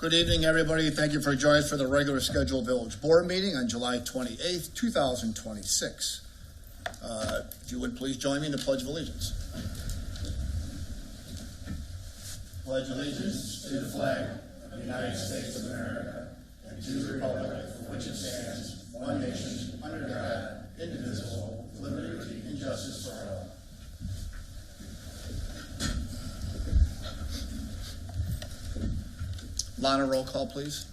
Good evening, everybody. Thank you for joining us for the regular scheduled village board meeting on July 28th, 2026. If you would please join me in the Pledge of Allegiance. Pledge allegiance to the flag of the United States of America and to the republic for which it stands, one nation, under God, indivisible, with liberty and justice for all. Lana, roll call, please.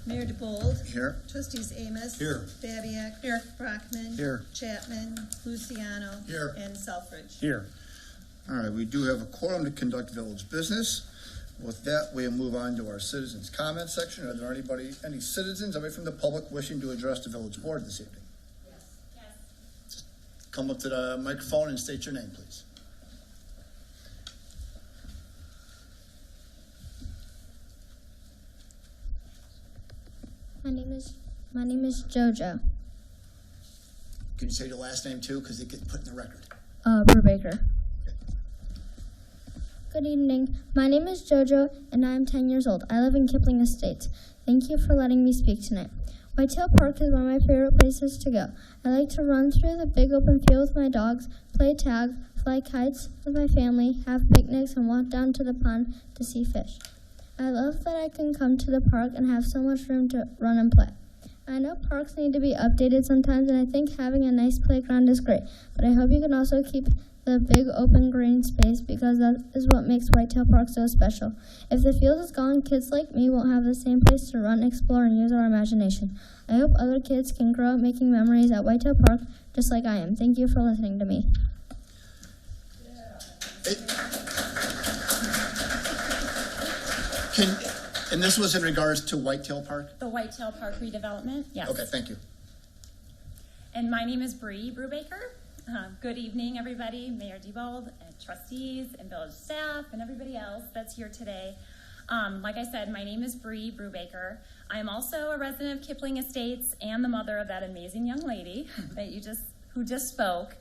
Mayor DeBold. Here. Trustees Amos. Here. Babiak. Here. Brockman. Here. Chapman. Luciano. Here. And Selfridge. Here. All right, we do have a quorum to conduct village business. With that, we'll move on to our citizens' comment section. Are there any citizens, anybody from the public wishing to address the village board this evening? Yes. Just come up to the microphone and state your name, please. My name is Jojo. Can you say your last name too, because it gets put in the record? Brubaker. Good evening. My name is Jojo, and I am 10 years old. I live in Kipling Estates. Thank you for letting me speak tonight. Whitetail Park is one of my favorite places to go. I like to run through the big open field with my dogs, play tag, fly kites with my family, have picnics, and walk down to the pond to see fish. I love that I can come to the park and have so much room to run and play. I know parks need to be updated sometimes, and I think having a nice playground is great, but I hope you can also keep the big open green space because that is what makes Whitetail Park so special. If the field is gone, kids like me won't have the same place to run, explore, and use our imagination. I hope other kids can grow up making memories at Whitetail Park just like I am. Thank you for listening to me. And this was in regards to Whitetail Park? The Whitetail Park redevelopment, yes. Okay, thank you. And my name is Bree Brubaker. Good evening, everybody, Mayor DeBold, and trustees, and village staff, and everybody else that's here today. Like I said, my name is Bree Brubaker. I am also a resident of Kipling Estates and the mother of that amazing young lady that who just spoke.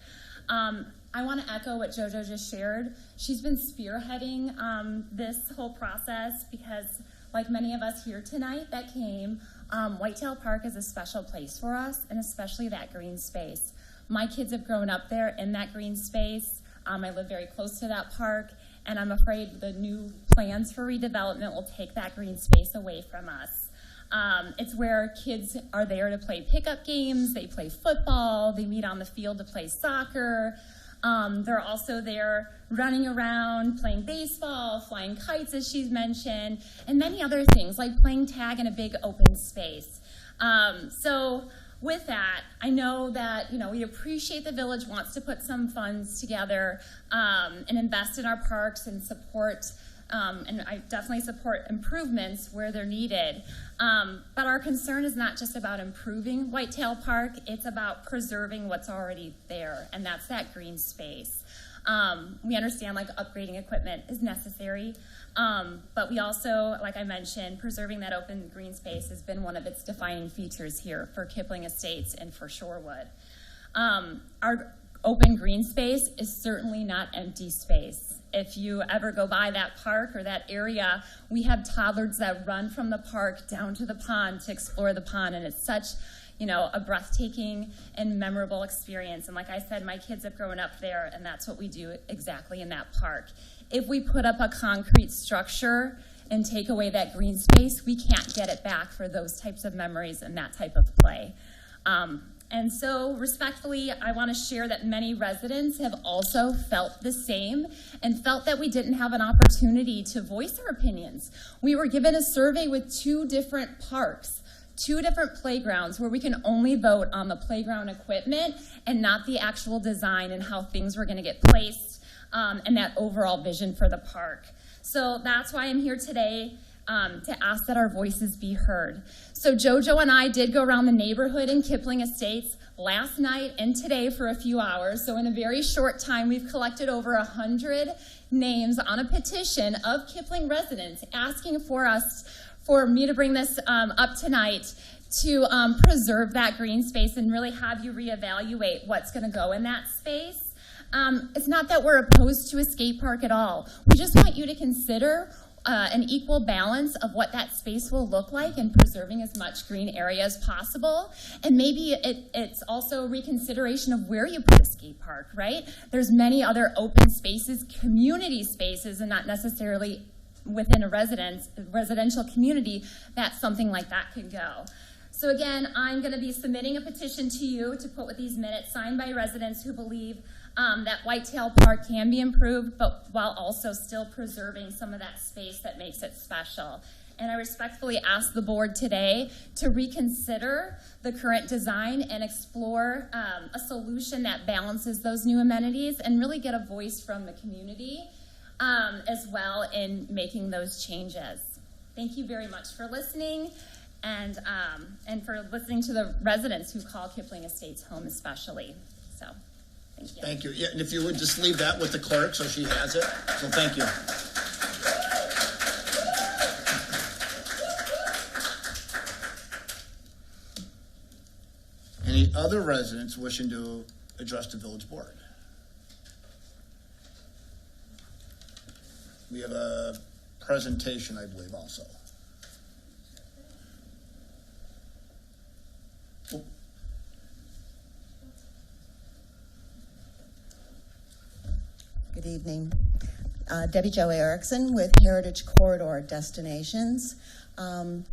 I want to echo what JoJo just shared. She's been spearheading this whole process because, like many of us here tonight that came, Whitetail Park is a special place for us, and especially that green space. My kids have grown up there in that green space. I live very close to that park, and I'm afraid the new plans for redevelopment will take that green space away from us. It's where kids are there to play pickup games, they play football, they meet on the field to play soccer. They're also there running around, playing baseball, flying kites, as she's mentioned, and many other things, like playing tag in a big open space. So with that, I know that, we appreciate the village wants to put some funds together and invest in our parks and support, and I definitely support improvements where they're needed. But our concern is not just about improving Whitetail Park, it's about preserving what's already there, and that's that green space. We understand upgrading equipment is necessary, but we also, like I mentioned, preserving that open green space has been one of its defining features here for Kipling Estates and for Shorewood. Our open green space is certainly not empty space. If you ever go by that park or that area, we have toddlers that run from the park down to the pond to explore the pond, and it's such a breathtaking and memorable experience. And like I said, my kids have grown up there, and that's what we do exactly in that park. If we put up a concrete structure and take away that green space, we can't get it back for those types of memories and that type of play. And so respectfully, I want to share that many residents have also felt the same and felt that we didn't have an opportunity to voice our opinions. We were given a survey with 2 different parks, 2 different playgrounds where we can only vote on the playground equipment and not the actual design and how things were going to get placed and that overall vision for the park. So that's why I'm here today to ask that our voices be heard. So JoJo and I did go around the neighborhood in Kipling Estates last night and today for a few hours. So in a very short time, we've collected over 100 names on a petition of Kipling residents asking for me to bring this up tonight to preserve that green space and really have you reevaluate what's going to go in that space. It's not that we're opposed to a skate park at all. We just want you to consider an equal balance of what that space will look like and preserving as much green area as possible. And maybe it's also a reconsideration of where you put a skate park, right? There's many other open spaces, community spaces, and not necessarily within a residential community that something like that could go. So again, I'm going to be submitting a petition to you to put with these minutes signed by residents who believe that Whitetail Park can be improved, but while also still preserving some of that space that makes it special. And I respectfully ask the board today to reconsider the current design and explore a solution that balances those new amenities and really get a voice from the community as well in making those changes. Thank you very much for listening and for listening to the residents who call Kipling Estates home especially. So, thank you. Thank you. Yeah, and if you would just leave that with the clerk so she has it. So thank you. Any other residents wishing to address the village board? We have a presentation, I believe, also. Oh. Good evening. Debbie Jo Erickson with Heritage Corridor Destinations.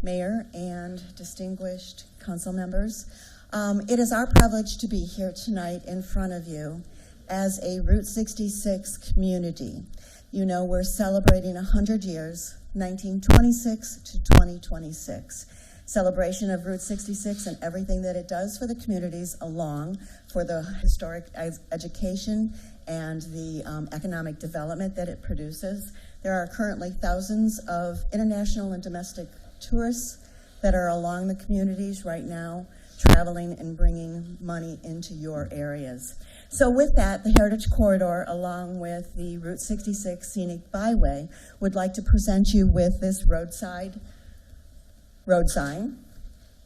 Mayor and distinguished council members. It is our privilege to be here tonight in front of you as a Route 66 community. You know, we're celebrating 100 years, 1926 to 2026. Celebration of Route 66 and everything that it does for the communities along for the historic education and the economic development that it produces. There are currently thousands of international and domestic tourists that are along the communities right now, traveling and bringing money into your areas. So with that, the Heritage Corridor, along with the Route 66 Scenic Byway, would like to present you with this road sign,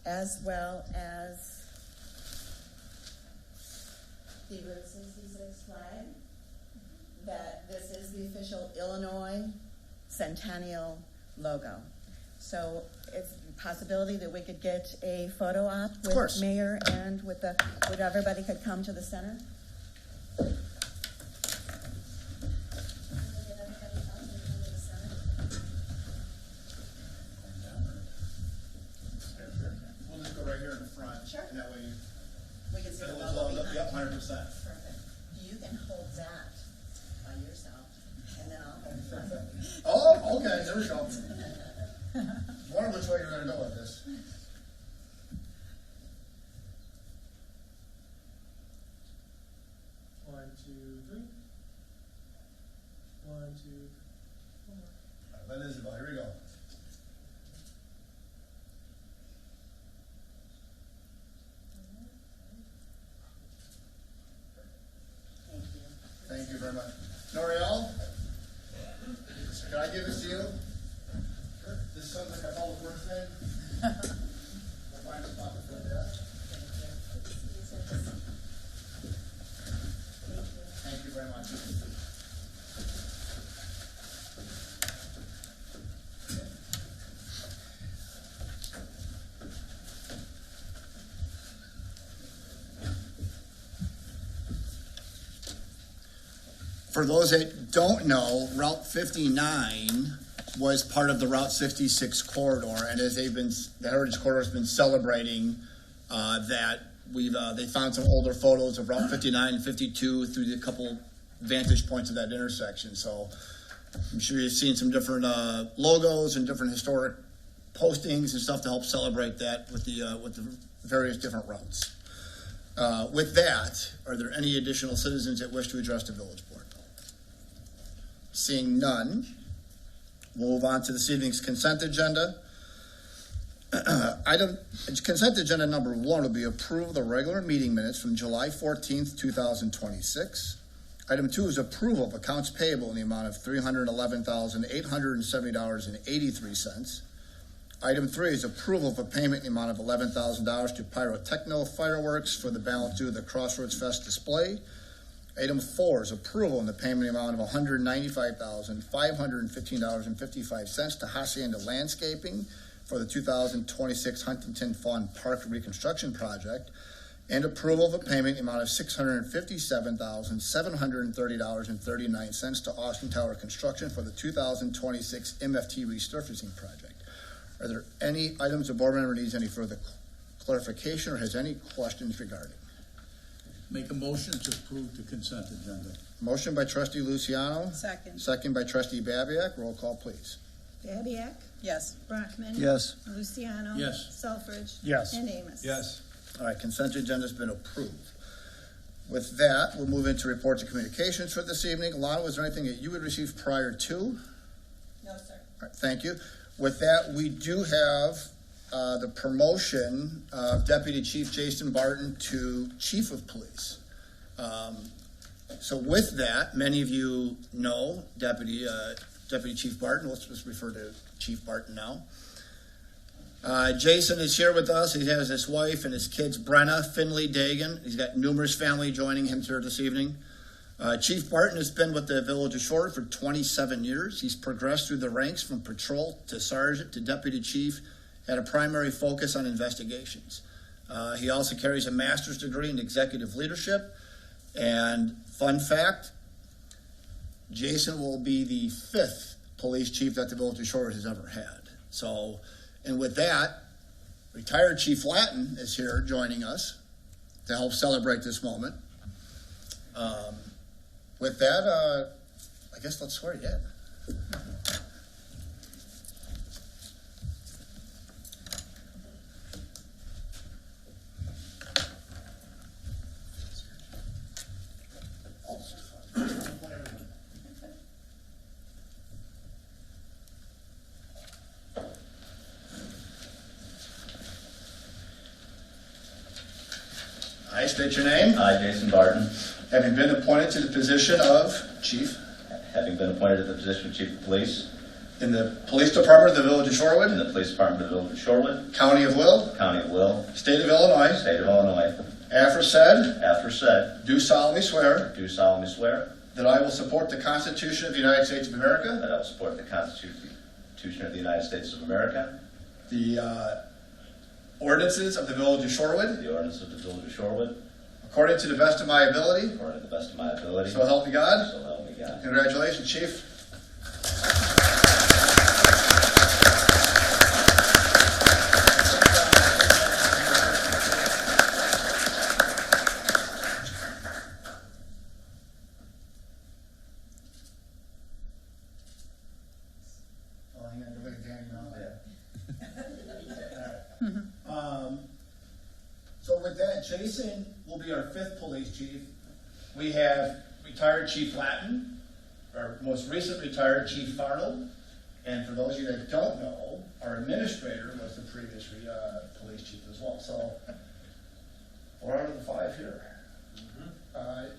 as well as the Route 66 flag. That this is the official Illinois Centennial logo. So it's a possibility that we could get a photo op with Mayor and with would everybody could come to the center? We'll just go right here in the front. Sure. And that way We can see the it logo will behind. yep, 100%. Perfect. You can hold that by yourself, and then I'll hold it. Oh, okay, there we go. Wonder which way you're going to go with this. One, two, three. One, two, four. All right, that is about. Here we go. Thank you. Thank you very much. Noriel, can I give this to you? Sure. This sounds like I call the first name. I'll find a spot for that. Thank you very much. For those that don't know, Route 59 was part of the Route 66 corridor, and as the Heritage Corridor has been celebrating that they found some older photos of Route 59 and 52 through the couple vantage points of that intersection. So I'm sure you've seen some different logos and different historic postings and stuff to help celebrate that with the various different routes. With that, are there any additional citizens that wish to address the village board? Seeing none, we'll move on to this evening's consent agenda. Consent agenda number 1 will be approve the regular meeting minutes from July 14th, 2026. Item 2 is approval of accounts payable in the amount of $311,870.83. Item 3 is approval of a payment in the amount of $11,000 to Pyrotechno Fireworks for the balance due to the Crossroads Fest display. Item 4 is approval in the payment amount of $195,515.55 to Hacienda Landscaping for the 2026 Huntington Fund Park Reconstruction Project, and approval of a payment amount of $657,730.39 to Austin Tower Construction for the 2026 MFT Resurfacing Project. Are there any items the board member needs any further clarification or has any questions regarding? Make a motion to approve the consent agenda. Motion by trustee Luciano, Second. second by trustee Babiak. Roll call, please. Babiak? Yes. Brockman? Yes. Luciano? Yes. Selfridge? Yes. And Amos? Yes. All right, consent agenda's been approved. With that, we'll move into reports and communications for this evening. Lana, was there anything that you had received prior to? No, sir. All right, thank you. With that, we do have the promotion of Deputy Chief Jason Barton to Chief of Police. So with that, many of you know Deputy Chief Barton. Let's just refer to Chief Barton now. Jason is here with us. He has his wife and his kids, Brenna, Finley, Dagan. He's got numerous family joining him here this evening. Chief Barton has been with the Village of Shorewood for 27 years. He's progressed through the ranks from patrol to sergeant to deputy chief, had a primary focus on investigations. He also carries a master's degree in executive leadership. And fun fact, Jason will be the 5th police chief that the Village of Shorewood has ever had. So, and with that, retired Chief Latin is here joining us to help celebrate this moment. With that, I guess let's swear you in. I state your name. I, Jason Barton, Having been appointed to the position of Chief having been appointed to the position of Chief of Police in the Police Department of the Village of in Shorewood, the Police Department of the Village of Shorewood, County of Will, County of Will, State of Illinois, State of Illinois, aforesaid, after said, do solemnly swear do solemnly swear that I will support the Constitution of the United States of America, that I will support the Constitution of the United States of America, the ordinances of the Village of Shorewood, the ordinance of the Village of Shorewood, according to the best of my ability, according to the best of my ability, so help me God. so help me God. Congratulations, Chief. So with that, Jason will be our 5th police chief. We have retired Chief Latin, our most recent retired Chief Farnold, and for those of you that don't know, our administrator was the previous police chief as well. So 4 out of the 5 here. Do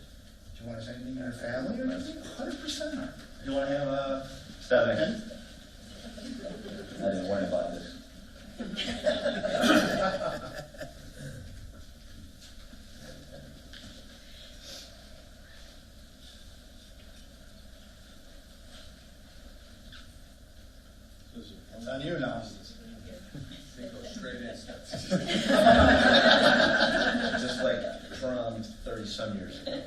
you want to say anything in your family or anything? 100%. You want to have a Stephanie, I didn't worry about this. It's on you now. Just like from 30-some years ago.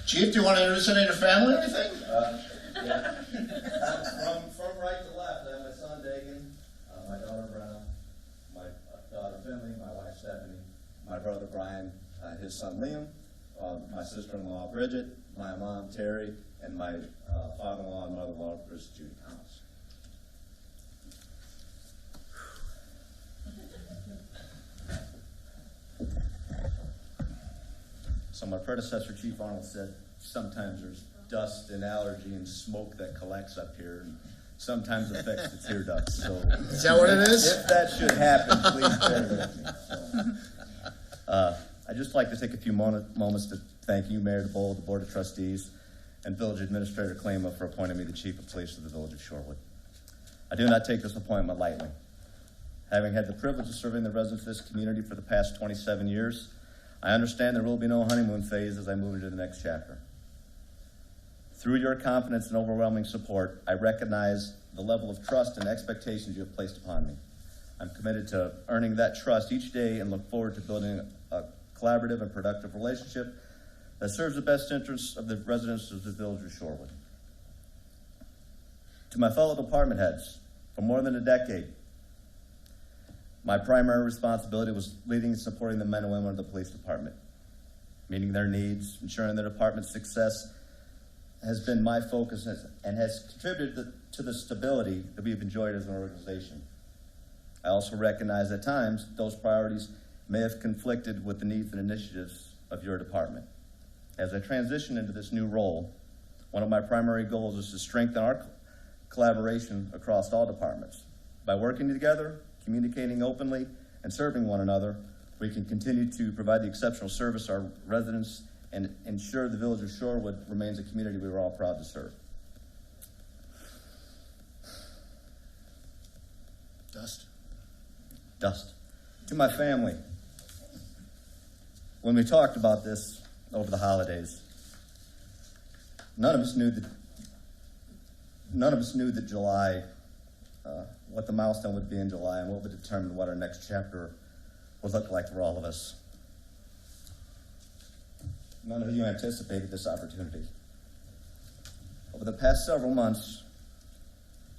Chief, do you want to introduce any of your family or anything? Yeah. From right to left, I have my son Dagan, my daughter Brenna, my daughter Finley, my wife Stephanie, my brother Brian, his son Liam, my sister-in-law Bridget, my mom Terry, and my father-in-law and mother-in-law Chris Judy Thomas. So my predecessor, Chief Arnold, said sometimes there's dust and allergy and smoke that collects up here, and sometimes affects the tear ducts. So Is that what it is? if that should happen, please bear with me. So, I I'd just like to take a few moments to thank you, Mayor DeBold, the Board of Trustees, and Village Administrator Klima for appointing me the Chief of Police of the Village of Shorewood. I do not take this appointment lightly. Having had the privilege of serving the residents of this community for the past 27 years, I understand there will be no honeymoon phase as I move into the next chapter. Through your confidence and overwhelming support, I recognize the level of trust and expectations you have placed upon me. I'm committed to earning that trust each day and look forward to building a collaborative and productive relationship that serves the best interests of the residents of the Village of Shorewood. To my fellow department heads, for more than a decade, my primary responsibility was leading and supporting the men and women of the police department. Meeting their needs, ensuring their department's success has been my focus and has contributed to the stability that we've enjoyed as an organization. I also recognize at times those priorities may have conflicted with the needs and initiatives of your department. As I transition into this new role, one of my primary goals is to strengthen our collaboration across all departments. By working together, communicating openly, and serving one another, we can continue to provide the exceptional service our residents and ensure the Village of Shorewood remains a community we are all proud to serve. Dust. To my family, when we talked about this over the holidays, none of us knew that July, what the milestone would be in July, and what would determine what our next chapter would look like for all of us. None of you anticipated this opportunity. Over the past several months,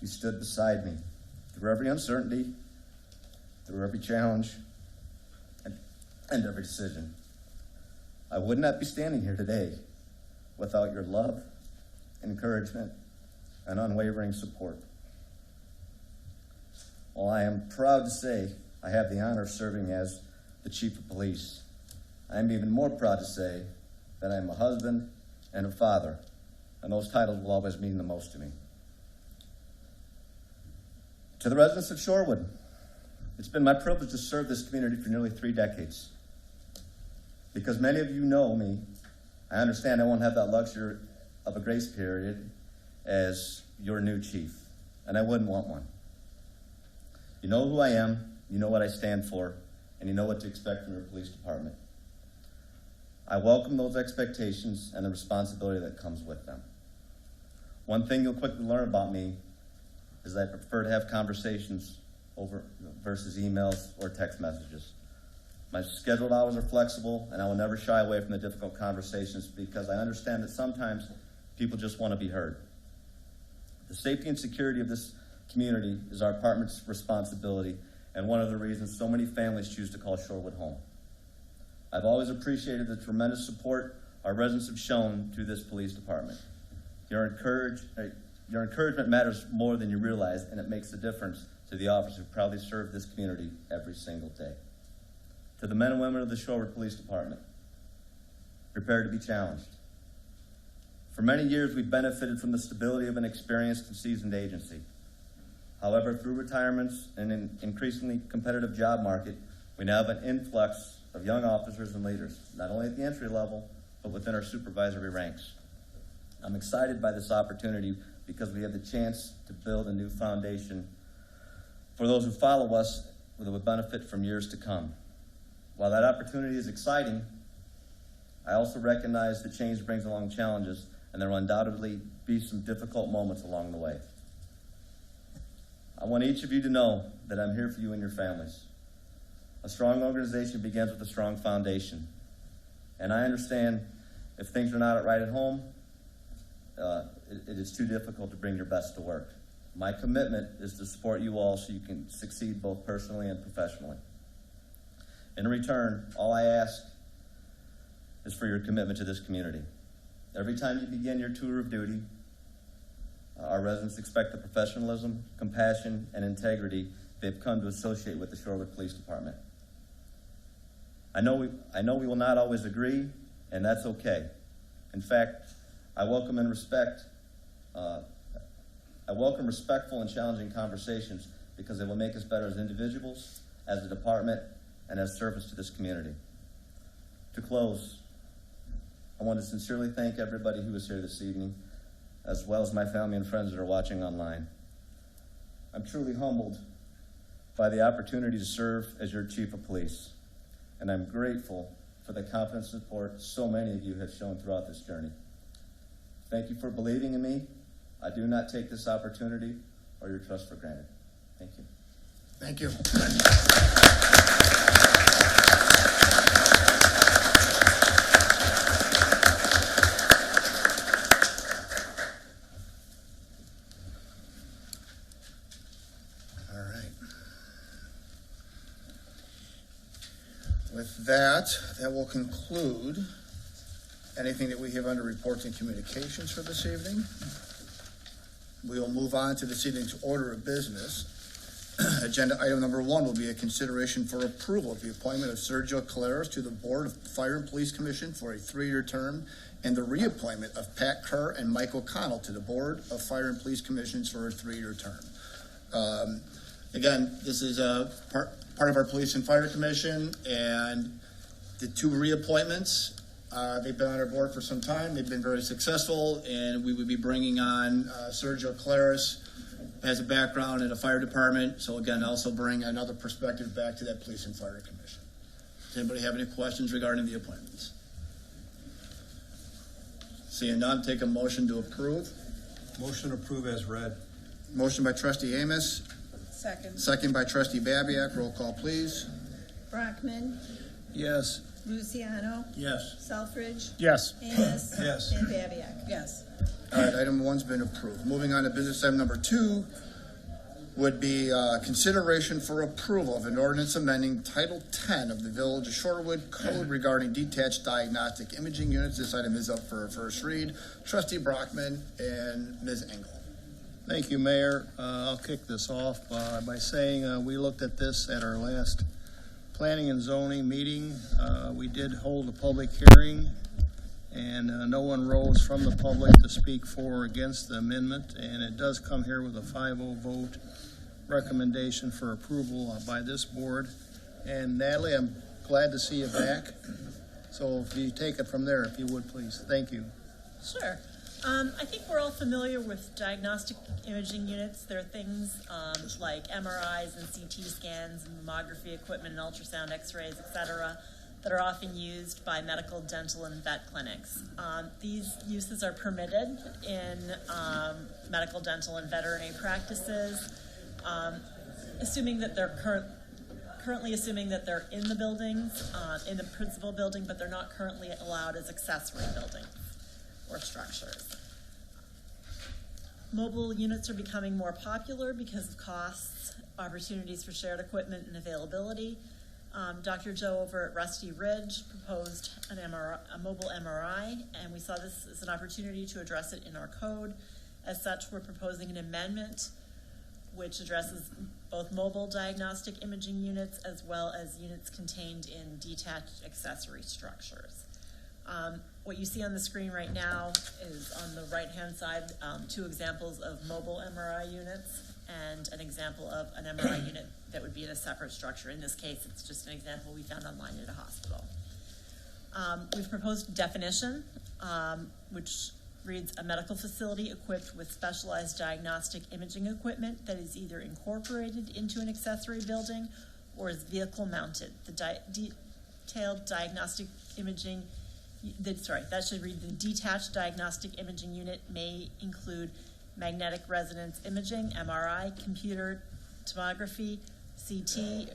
you stood beside me through every uncertainty, through every challenge, and every decision. I would not be standing here today without your love, encouragement, and unwavering support. While I am proud to say I have the honor of serving as the Chief of Police, I am even more proud to say that I am a husband and a father, and those titles will always mean the most to me. To the residents of Shorewood, it's been my privilege to serve this community for nearly 3 decades. Because many of you know me, I understand I won't have that luxury of a grace period as your new chief, and I wouldn't want one. You know who I am, you know what I stand for, and you know what to expect from your police department. I welcome those expectations and the responsibility that comes with them. One thing you'll quickly learn about me is that I prefer to have conversations over versus emails or text messages. My scheduled hours are flexible, and I will never shy away from the difficult conversations because I understand that sometimes people just want to be heard. The safety and security of this community is our department's responsibility, and one of the reasons so many families choose to call Shorewood home. I've always appreciated the tremendous support our residents have shown to this police department. Your encouragement matters more than you realize, and it makes a difference to the officers who proudly serve this community every single day. To the men and women of the Shorewood Police Department, prepare to be challenged. For many years, we've benefited from the stability of an experienced and seasoned agency. However, through retirements and an increasingly competitive job market, we now have an influx of young officers and leaders, not only at the entry level, but within our supervisory ranks. I'm excited by this opportunity because we have the chance to build a new foundation for those who follow us that will benefit from years to come. While that opportunity is exciting, I also recognize that change brings along challenges, and there will undoubtedly be some difficult moments along the way. I want each of you to know that I'm here for you and your families. A strong organization begins with a strong foundation. And I understand if things are not right at home, it is too difficult to bring your best to work. My commitment is to support you all so you can succeed both personally and professionally. In return, all I ask is for your commitment to this community. Every time you begin your tour of duty, our residents expect the professionalism, compassion, and integrity they've come to associate with the Shorewood Police Department. I know we will not always agree, and that's okay. In fact, I welcome respectful and challenging conversations because they will make us better as individuals, as a department, and as service to this community. To close, I want to sincerely thank everybody who is here this evening, as well as my family and friends that are watching online. I'm truly humbled by the opportunity to serve as your chief of police, and I'm grateful for the confidence and support so many of you have shown throughout this journey. Thank you for believing in me. I do not take this opportunity or your trust for granted. Thank you. Thank you. All right. With that will conclude anything that we have under reports and communications for this evening. We will move on to this evening's order of business. Agenda item number 1 will be a consideration for approval of the appointment of Sergio Caleros to the Board of Fire and Police Commission for a 3-year term, and the reappointment of Pat Kerr and Michael Connell to the Board of Fire and Police Commissions for a 3-year term. Again, this is a part of our Police and Fire Commission, and the 2 reappointments, they've been on our board for some time. They've been very successful, and we would be bringing on Sergio Caleros, has a background in the fire department, so again, also bring another perspective back to that Police and Fire Commission. Does anybody have any questions regarding the appointments? Seeing none, take a motion to approve. Motion to approve as read. Motion by Trustee Amos, Second. second by Trustee Babiak. Roll call, please. Brockman, Yes. Luciano, Yes. Selfridge, Yes. Amos. Yes. And Babiak. Yes. All right, item 1's been approved. Moving on to business item number 2 would be consideration for approval of an ordinance amending Title 10 of the Village of Shorewood Code regarding detached diagnostic imaging units. This item is up for a first read. Trustee Brockman and Ms. Engel. Thank you, Mayor. I'll kick this off by saying we looked at this at our last planning and zoning meeting. We did hold a public hearing, and no one rose from the public to speak for or against the amendment, and it does come here with a 5-0 vote recommendation for approval by this board. And Natalie, I'm glad to see you back. So if you take it from there, if you would, please. Thank you. Sure. I think we're all familiar with diagnostic imaging units. There are things like MRIs and CT scans and mammography equipment and ultrasound x-rays, etc., that are often used by medical, dental, and vet clinics. These uses are permitted in medical, dental, and veterinary practices, assuming that they're currently assuming that they're in the buildings, in the principal building, but they're not currently allowed as accessory buildings or structures. Mobile units are becoming more popular because of costs, opportunities for shared equipment, and availability. Dr. Joe over at Rusty Ridge proposed a mobile MRI, and we saw this as an opportunity to address it in our code. As such, we're proposing an amendment which addresses both mobile diagnostic imaging units as well as units contained in detached accessory structures. What you see on the screen right now is on the right-hand side 2 examples of mobile MRI units and an example of an MRI unit that would be in a separate structure. In this case, it's just an example we found online at a hospital. We've proposed a definition, which reads: a medical facility equipped with specialized diagnostic imaging equipment that is either incorporated into an accessory building or is vehicle mounted. The detailed diagnostic imaging that should read: the detached diagnostic imaging unit may include magnetic resonance imaging, MRI, computer tomography, CT,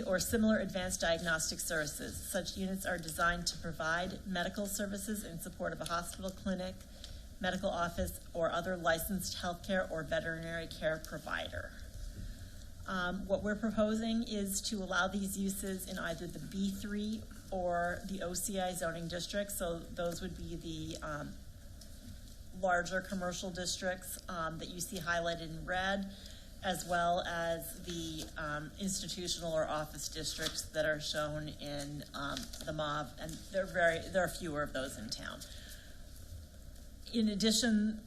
or similar advanced diagnostic services. Such units are designed to provide medical services in support of a hospital, clinic, medical office, or other licensed healthcare or veterinary care provider. What we're proposing is to allow these uses in either the B3 or the OCI zoning district. So those would be the larger commercial districts that you see highlighted in red, as well as the institutional or office districts that are shown in the mauve, and there are fewer of those in town. In addition,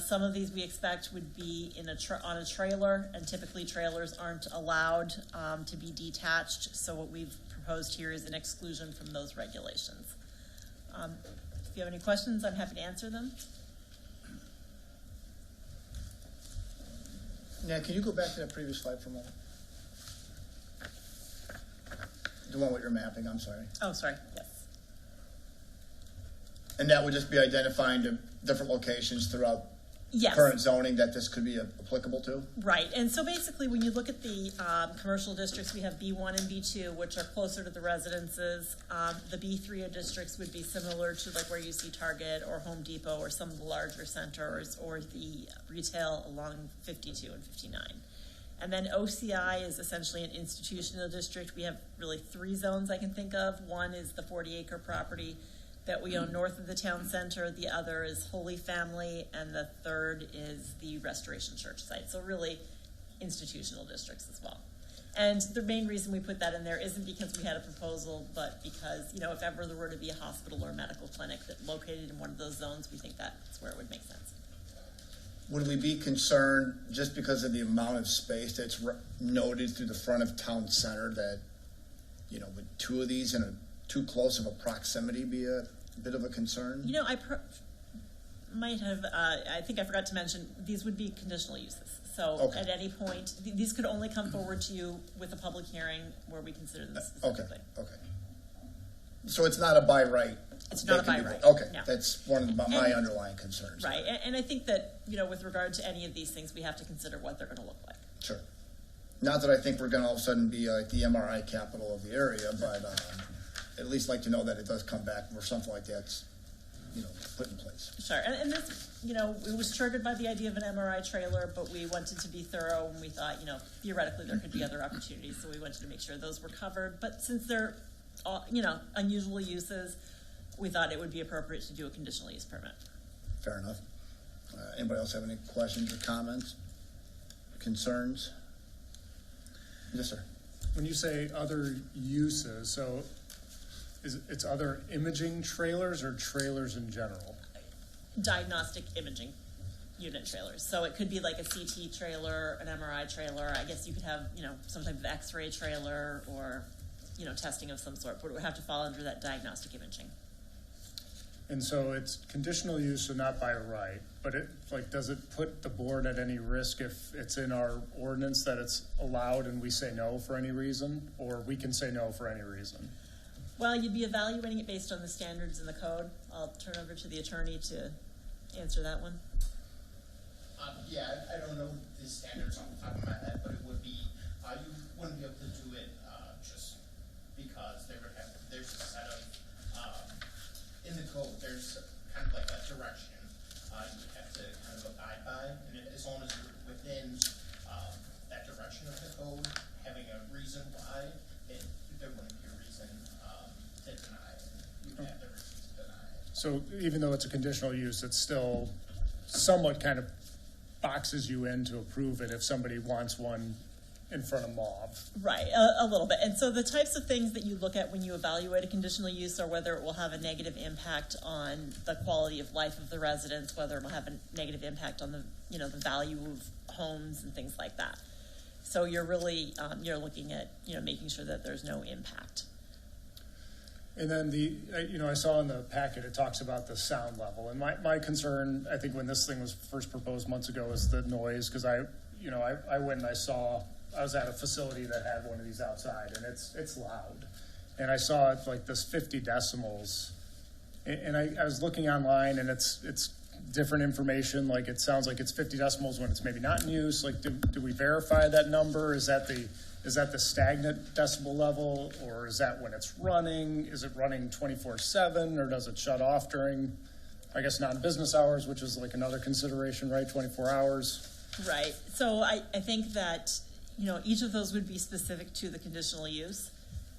some of these we expect would be on a trailer, and typically trailers aren't allowed to be detached. So what we've proposed here is an exclusion from those regulations. If you have any questions, I'm happy to answer them. Now, can you go back to that previous slide for a moment? The one with your mapping, I'm sorry. Oh, sorry, yes. And that would just be identifying the different locations throughout Yes. current zoning that this could be applicable to? Right, and so basically, when you look at the commercial districts, we have B1 and B2, which are closer to the residences. The B3 districts would be similar to like where you see Target or Home Depot or some of the larger centers, or the retail along 52 and 59. And then OCI is essentially an institutional district. We have really 3 zones I can think of. One is the 40-acre property that we own north of the town center, the other is Holy Family, and the third is the Restoration Church site. So really institutional districts as well. And the main reason we put that in there isn't because we had a proposal, but because, if ever there were to be a hospital or a medical clinic that located in one of those zones, we think that's where it would make sense. Would we be concerned, just because of the amount of space that's noted through the front of town center, that, would 2 of these in too close of a proximity be a bit of a concern? I might have, I think I forgot to mention, these would be conditional uses. So Okay. at any point, these could only come forward to you with a public hearing where we consider them specifically. Okay. So it's not a by right? It's not a That can by be- right. Okay, No. that's one of my And- underlying concerns. Right, and I think that, with regard to any of these things, we have to consider what they're gonna look like. Sure. Not that I think we're gonna all of a sudden be like the MRI capital of the area, but at least like to know that it does come back where something like that's, put in place. Sure, and this, it was triggered by the idea of an MRI trailer, but we wanted to be thorough, and we thought, theoretically there could be other opportunities, so we wanted to make sure those were covered. But since they're, unusual uses, we thought it would be appropriate to do a conditional use permit. Fair enough. Anybody else have any questions or comments, concerns? Yes, sir. When you say other uses, so it's other imaging trailers or trailers in general? Diagnostic imaging unit trailers. So it could be like a CT trailer, an MRI trailer. I guess you could have, some type of X-ray trailer or, testing of some sort, but it would have to fall under that diagnostic imaging. And so it's conditional use, so not by right, but does it put the board at any risk if it's in our ordinance that it's allowed and we say no for any reason, or we can say no for any reason? Well, you'd be evaluating it based on the standards in the code. I'll turn over to the attorney to answer that one. I don't know the standards on the top of my head, but it would be, you wouldn't be able to do it just because there's a set of, in the code, there's kind of like a direction you have to kind of abide by, and as long as you're within that direction of the code, having a reason why, there wouldn't be a reason to deny it. You'd have the reason to deny it. So even though it's a conditional use, it's still somewhat kind of boxes you in to approve it if somebody wants one in front of MOV. Right, a little bit. And so the types of things that you look at when you evaluate a conditional use are whether it will have a negative impact on the quality of life of the residents, whether it will have a negative impact on the, the value of homes and things like that. So you're really, you're looking at, making sure that there's no impact. And then I saw in the packet, it talks about the sound level. And my concern, I think when this thing was first proposed months ago, is the noise, because I went and I was at a facility that had one of these outside, and it's loud. And I saw it like this 50 decibels. And I was looking online, and it's different information. Like, it sounds like it's 50 decibels when it's maybe not in use. Like, do we verify that number? Is that the stagnant decibel level, or is that when it's running? Is it running 24/7, or does it shut off during, I guess, non-business hours, which is like another consideration, right? 24 hours. Right. So I think that, each of those would be specific to the conditional use.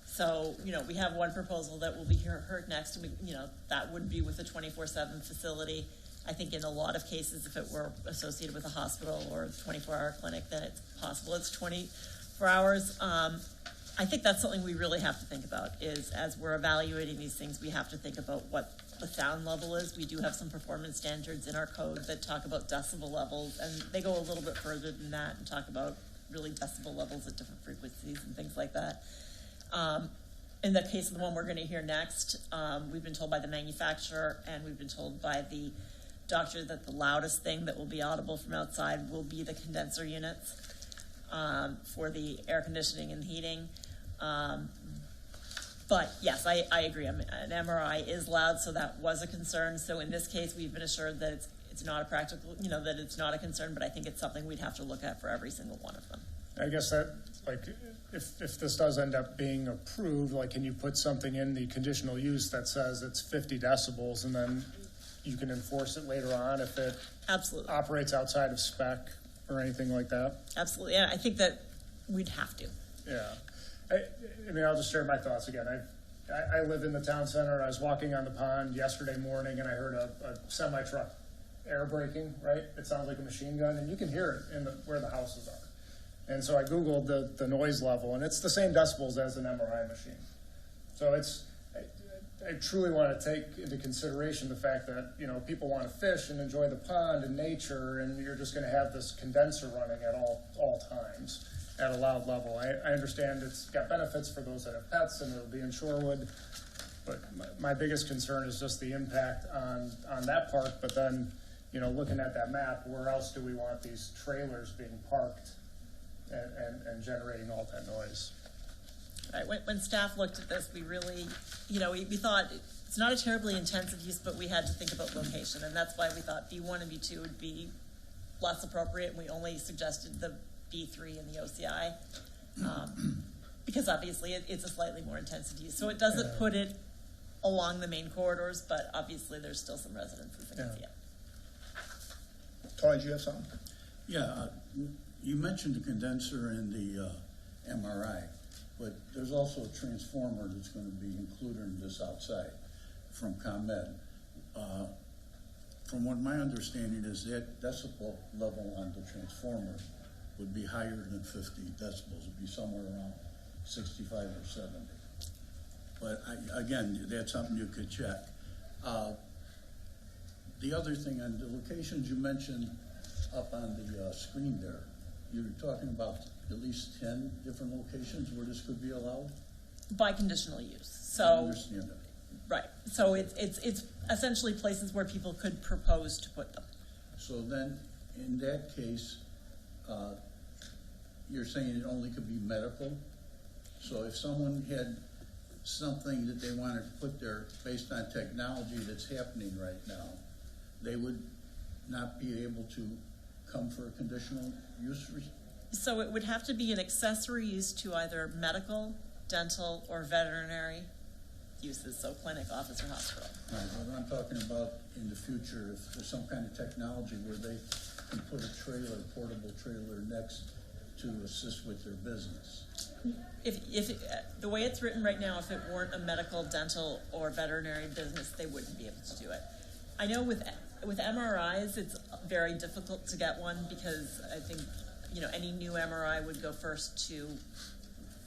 So, we have one proposal that will be heard next, and that would be with a 24/7 facility. I think in a lot of cases, if it were associated with a hospital or a 24-hour clinic, then it's possible it's 24 hours. I think that's something we really have to think about, is as we're evaluating these things, we have to think about what the sound level is. We do have some performance standards in our code that talk about decibel levels, and they go a little bit further than that and talk about really decibel levels at different frequencies and things like that. in the case of the one we're going to hear next, we've been told by the manufacturer and we've been told by the doctor that the loudest thing that will be audible from outside will be the condenser units for the air conditioning and heating. But yes, I agree. An MRI is loud, so that was a concern. So in this case, we've been assured that it's not a practical, that it's not a concern, but I think it's something we'd have to look at for every single one of them. I guess that, like, if this does end up being approved, like, can you put something in the conditional use that says it's 50 decibels, and then you can enforce it later on if it Absolutely. operates outside of spec or anything like that? Absolutely. Yeah, I think that we'd have to. Yeah. I mean, I'll just share my thoughts again. I live in the town center. I was walking on the pond yesterday morning, and I heard a semi-truck air braking, right? It sounds like a machine gun, and you can hear it in where the houses are. And so I Googled the noise level, and it's the same decibels as an MRI machine. So I truly want to take into consideration the fact that, people want to fish and enjoy the pond and nature, and you're just going to have this condenser running at all times at a loud level. I understand it's got benefits for those that have pets, and it'll be in Shorewood, but my biggest concern is just the impact on that park. But then, looking at that map, where else do we want these trailers being parked and generating all that noise? Right. When staff looked at this, we really, we thought it's not a terribly intensive use, but we had to think about location, and that's why we thought B1 and B2 would be less appropriate, and we only suggested the B3 and the OCI, because obviously it's a slightly more intensive use. So it doesn't put it along the main corridors, but obviously there's still some residences that can see it. Todd, do you have something? Yeah, you mentioned the condenser and the MRI, but there's also a transformer that's going to be included in this outside from ComEd. From what my understanding is, that decibel level on the transformer would be higher than 50 decibels. It'd be somewhere around 65 or 70. But again, that's something you could check. The other thing on the locations you mentioned up on the screen there, you were talking about at least 10 different locations where this could be allowed? By conditional use. I So understand that. right. So it's essentially places where people could propose to put them. So then, in that case, you're saying it only could be medical? So if someone had something that they wanted to put there based on technology that's happening right now, they would not be able to come for a conditional use? So it would have to be an accessory use to either medical, dental, or veterinary uses, so clinic, office, or hospital. Right, what I'm talking about in the future, if there's some kind of technology where they can put a trailer, portable trailer next to assist with their business. If the way it's written right now, if it weren't a medical, dental, or veterinary business, they wouldn't be able to do it. I know with MRIs, it's very difficult to get one because I think any new MRI would go first to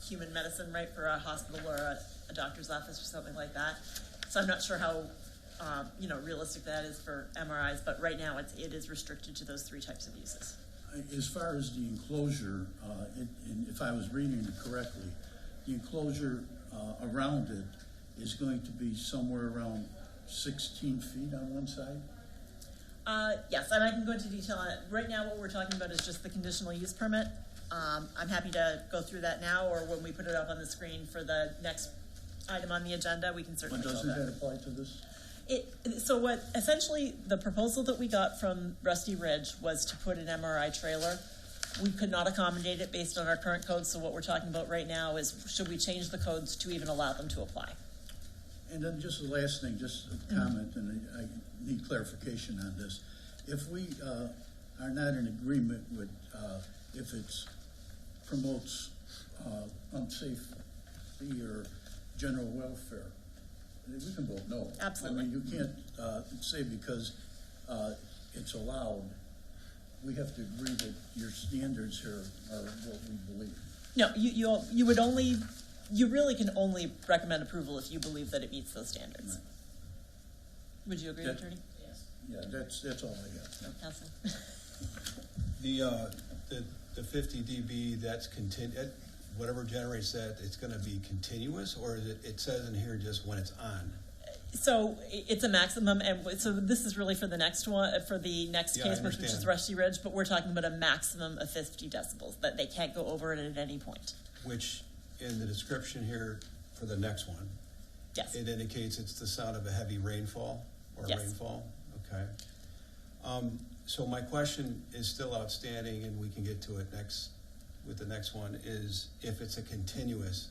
human medicine, right, for a hospital or a doctor's office or something like that. So I'm not sure how realistic that is for MRIs, but right now it is restricted to those three types of uses. As far as the enclosure, and if I was reading it correctly, the enclosure around it is going to be somewhere around 16 feet on one side? Yes, and I can go into detail on it. Right now, what we're talking about is just the conditional use permit. I'm happy to go through that now, or when we put it up on the screen for the next item on the agenda, we can certainly But go doesn't there. that apply to this? So what essentially the proposal that we got from Rusty Ridge was to put an MRI trailer. We could not accommodate it based on our current codes, so what we're talking about right now is should we change the codes to even allow them to apply? And then just the last thing, just a comment, and I need clarification on this. If we are not in agreement with, if it promotes unsafety or general welfare, we can vote no. Absolutely. I mean, you can't say because it's allowed, we have to agree that your standards here are what we believe. No, you would only, you really can only recommend approval if you believe that it meets those standards. Right. Would you agree, That- Attorney? Yeah, that's all I got. No, Counsel? The 50 dB, that's whatever generates that, it's gonna be continuous, or is it says in here just when it's on? So it's a maximum, and so this is really for the next one, for the next Yeah, I case, which is understand. Rusty Ridge, but we're talking about a maximum of 50 decibels, that they can't go over it at any point. Which, in the description here for the next one, Yes. it indicates it's the sound of a heavy rainfall or Yes. rainfall? Okay. So my question is still outstanding, and we can get to it with the next one, is if it's a continuous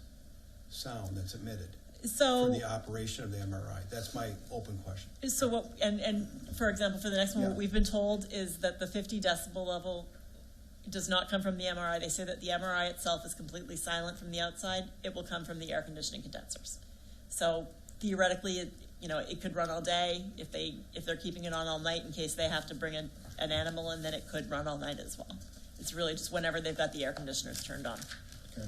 sound that's emitted for So, the operation of the MRI. That's my open question. so what, and for example, for the next one, Yeah. what we've been told is that the 50 decibel level does not come from the MRI. They say that the MRI itself is completely silent from the outside. It will come from the air conditioning condensers. So theoretically, it could run all day if they're keeping it on all night in case they have to bring an animal in, then it could run all night as well. It's really just whenever they've got the air conditioners turned on. Okay.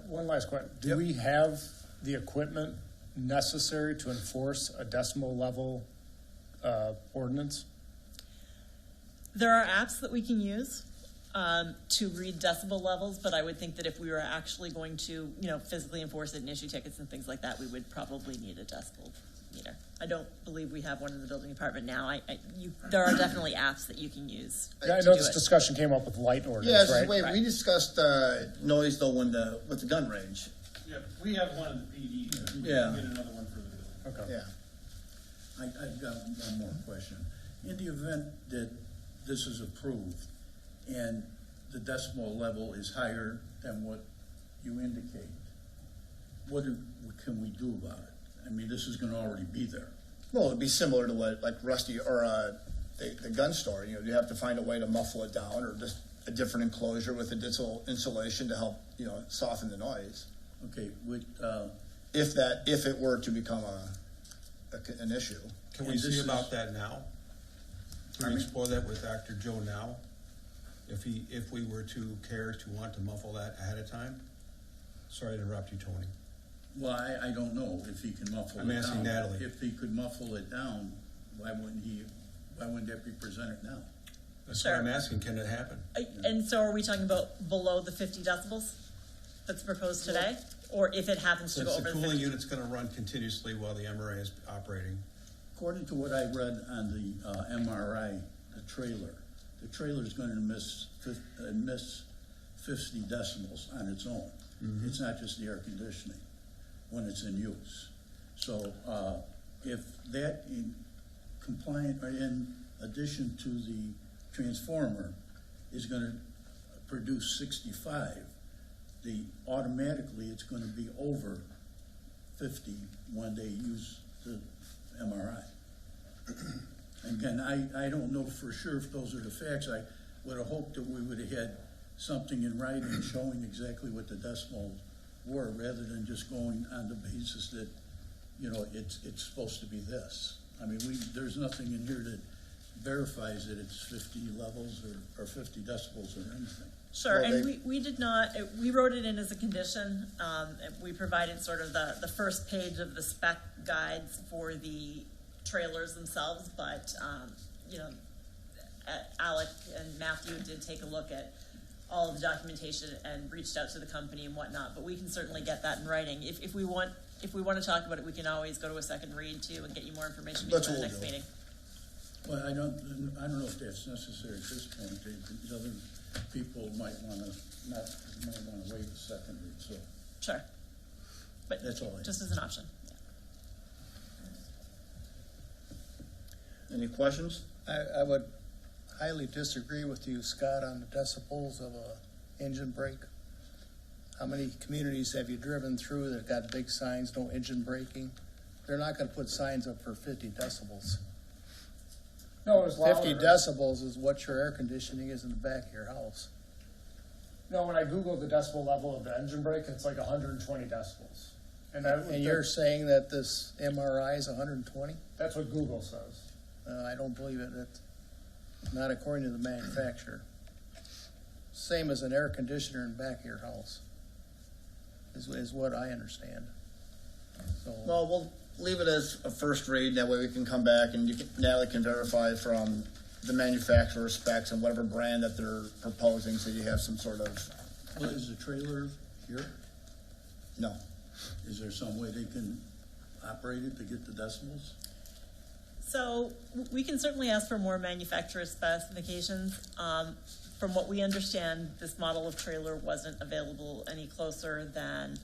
One last question. Do Yep. we have the equipment necessary to enforce a decimal level ordinance? There are apps that we can use to read decibel levels, but I would think that if we were actually going to, physically enforce it and issue tickets and things like that, we would probably need a decibel meter. I don't believe we have one in the building department now. There are definitely apps that you can use. Yeah, I to know do this it. discussion came up with light Yeah, ordinance, right? wait, Right. we discussed noise though with the gun range. Yeah, we have one in the PD. We Yeah. can get another one for the building. Okay. Yeah. I've got one more question. In the event that this is approved and the decimal level is higher than what you indicate, what can we do about it? I mean, this is gonna already be there. Well, it'd be similar to what, like Rusty, or the gun store, you have to find a way to muffle it down, or just a different enclosure with additional insulation to help, soften the noise. Okay, If it were to become an issue. Can we And see this about is- that now? Can Pardon we me? explore that with Dr. Joe now? If we were to care to want to muffle that ahead of time? Sorry to interrupt you, Tony. well, I don't know if he can muffle it I'm down. asking Natalie. If he could muffle it down, why wouldn't that be presented now? That's Sure. what I'm asking, can it happen? And so are we talking about below the 50 decibels that's proposed today? Or if it happens to So go it's over the the cooling 50? unit's gonna run continuously while the MRI is operating. According to what I read on the MRI, the trailer is going to miss 50 decibels on its own. It's not just the air conditioning when it's in use. So if that in addition to the transformer is going to produce 65, automatically it's going to be over 50 when they use the MRI. Again, I don't know for sure if those are the facts. I would have hoped that we would have had something in writing showing exactly what the decimals were, rather than just going on the basis that, it's supposed to be this. I mean, there's nothing in here that verifies that it's 50 levels or 50 decibels or anything. Sure, Well, and we did not, we wrote it in as a condition. We provided sort of the first page of the spec guides for the trailers themselves, but, Alec and Matthew did take a look at all of the documentation and reached out to the company and whatnot, but we can certainly get that in writing. If we want to talk about it, we can always go to a second read too and get you more information before That's the what next we'll do. meeting. Well, I don't know if that's necessary at this point. The other people might want to waive the second read, so Sure. But that's all I have. just as an option. Any questions? I would highly disagree with you, Scott, on the decibels of a engine brake. How many communities have you driven through that got big signs, no engine braking? They're not gonna put signs up for 50 decibels. No, it's louder. 50 decibels is what your air conditioning is in the back of your house. No, when I Googled the decibel level of the engine brake, it's like 120 decibels. And you're saying that this MRI is 120? That's what Google says. I don't believe it. It's not according to the manufacturer. Same as an air conditioner in the back of your house, is what I understand. So, Well, we'll leave it as a first read. That way we can come back and Natalie can verify from the manufacturer specs and whatever brand that they're proposing, so you have some sort of Well, is the trailer here? No. Is there some way they can operate it to get the decibels? So we can certainly ask for more manufacturer specifications. From what we understand, this model of trailer wasn't available any closer than,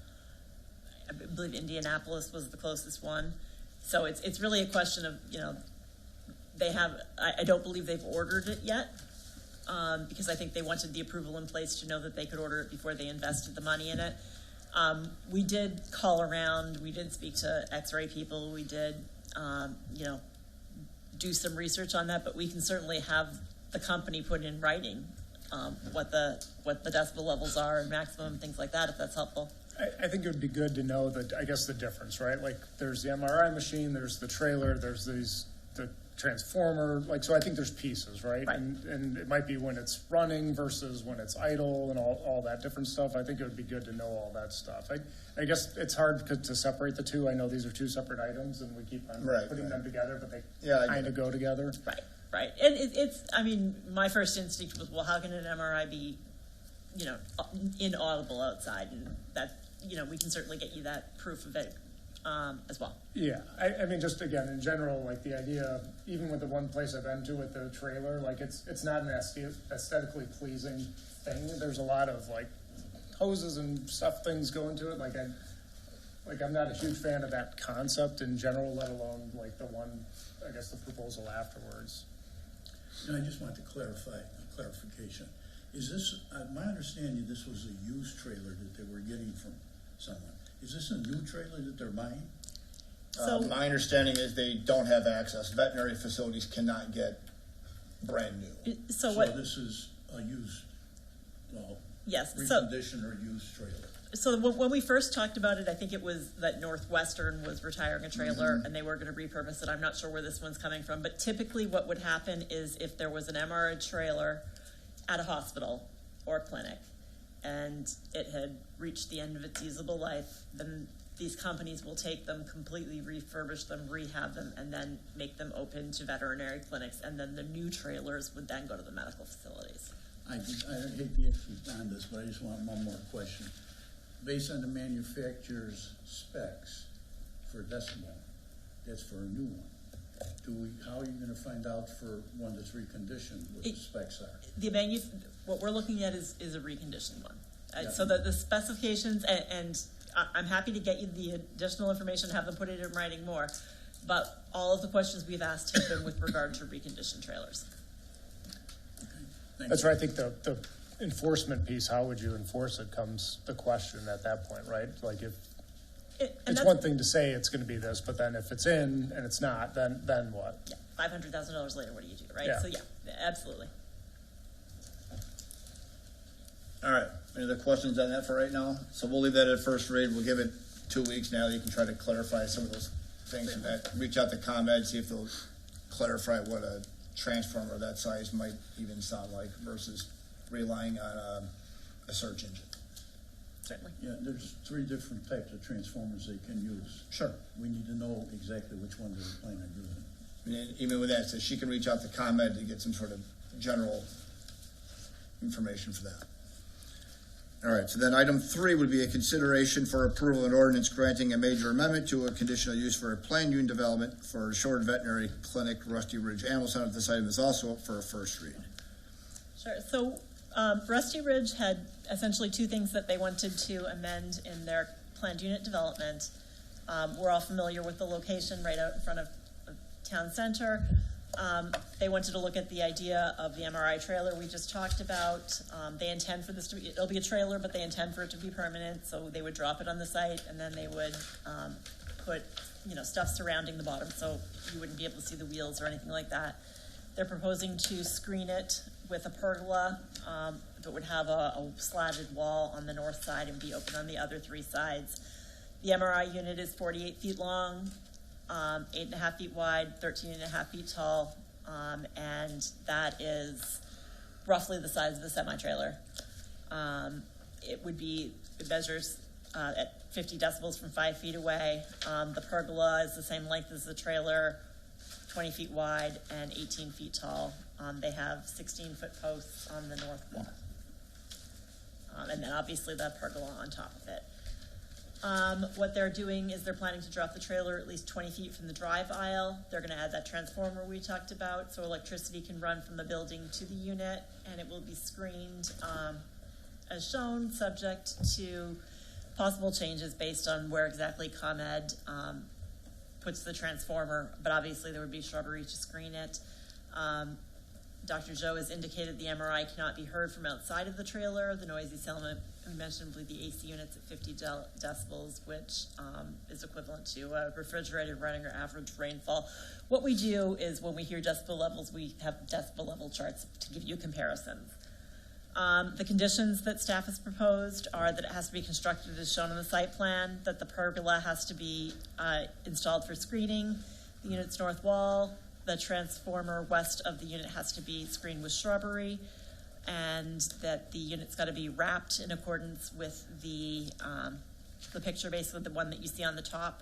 I believe Indianapolis was the closest one. So it's really a question of, they have, I don't believe they've ordered it yet, because I think they wanted the approval in place to know that they could order it before they invested the money in it. We did call around, we did speak to X-ray people, we did, do some research on that, but we can certainly have the company put in writing what the decibel levels are and maximum, things like that, if that's helpful. I think it would be good to know that, I guess, the difference, right? Like, there's the MRI machine, there's the trailer, there's the transformer, so I think there's pieces, right? Right. And it might be when it's running versus when it's idle and all that different stuff. I think it would be good to know all that stuff. I guess it's hard to separate the two. I know these are two separate items, and we keep on putting them together, but they kind of go together. Right. And my first instinct was, well, how can an MRI be, inaudible outside? And that, we can certainly get you that proof of it as well. Yeah, I mean, just again, in general, the idea, even with the one place I've been to with the trailer, it's not an aesthetically pleasing thing. There's a lot of hoses and stuff things go into it. I'm not a huge fan of that concept in general, let alone the one, I guess, the proposal afterwards. And I just want to clarification. Is this, my understanding, this was a used trailer that they were getting from someone. Is this a new trailer that they're buying? So My understanding is they don't have access. Veterinary facilities cannot get brand new. So this is a used, yes. reconditioned or used trailer. So when we first talked about it, I think it was that Northwestern was retiring a trailer and they were going to repurpose it. I'm not sure where this one's coming from, but typically what would happen is if there was an MRI trailer at a hospital or a clinic and it had reached the end of its usable life, then these companies will take them, completely refurbish them, rehab them, and then make them open to veterinary clinics, and then the new trailers would then go to the medical facilities. I hate to get on this, but I just want one more question. Based on the manufacturer's specs for decibel, that's for a new one. How are you going to find out for one that's reconditioned what the specs are? What we're looking at is a reconditioned one. So that the specifications, and I'm happy to get you the additional information, have them put it in writing more, but all of the questions we've asked have been with regard to reconditioned trailers. Okay. That's right. I think the enforcement piece, how would you enforce it, comes the question at that point, right? If it's one thing to say it's going to be this, but then if it's in and it's not, then what? Yeah, $500,000 later, what do you do, right? Yeah. So absolutely. All right. Any other questions on that for right now? So we'll leave that at first read. We'll give it 2 weeks now. You can try to clarify some of those things and that. Reach out to ComEd, see if they'll clarify what a transformer that size might even sound like versus relying on a search engine. Certainly. Yeah, there's 3 different types of transformers they can use. Sure. We need to know exactly which one they're planning on using. And even with that, so she can reach out to ComEd to get some sort of general information for that. All right, so then item 3 would be a consideration for approval and ordinance granting a major amendment to a conditional use for a planned unit development for Shorewood Veterinary Clinic, Rusty Ridge Animal Center. This item is also up for a first read. Sure. So Rusty Ridge had essentially 2 things that they wanted to amend in their planned unit development. We're all familiar with the location right out in front of town center. They wanted to look at the idea of the MRI trailer we just talked about. They intend for this to be, it'll be a trailer, but they intend for it to be permanent. So they would drop it on the site and then they would put, stuff surrounding the bottom so you wouldn't be able to see the wheels or anything like that. They're proposing to screen it with a pergola that would have a slatted wall on the north side and be open on the other 3 sides. The MRI unit is 48 feet long, 8.5 feet wide, 13.5 feet tall, and that is roughly the size of a semi-trailer. It measures at 50 decibels from 5 feet away. The pergola is the same length as the trailer, 20 feet wide and 18 feet tall. They have 16-foot posts on the north wall. and then obviously the pergola on top of it. What they're doing is they're planning to drop the trailer at least 20 feet from the drive aisle. They're gonna add that transformer we talked about, so electricity can run from the building to the unit, and it will be screened, as shown, subject to possible changes based on where exactly ComEd, puts the transformer, but obviously there would be shrubbery to screen it. Dr. Joe has indicated the MRI cannot be heard from outside of the trailer. The noisy element, we mentioned, the AC units at 50 decibels, which is equivalent to a refrigerator running or average rainfall. What we do is when we hear decibel levels, we have decibel level charts to give you comparisons. The conditions that staff has proposed are that it has to be constructed as shown on the site plan, that the pergola has to be installed for screening, the unit's north wall, the transformer west of the unit has to be screened with shrubbery, and that the unit's got to be wrapped in accordance with the picture, basically the one that you see on the top,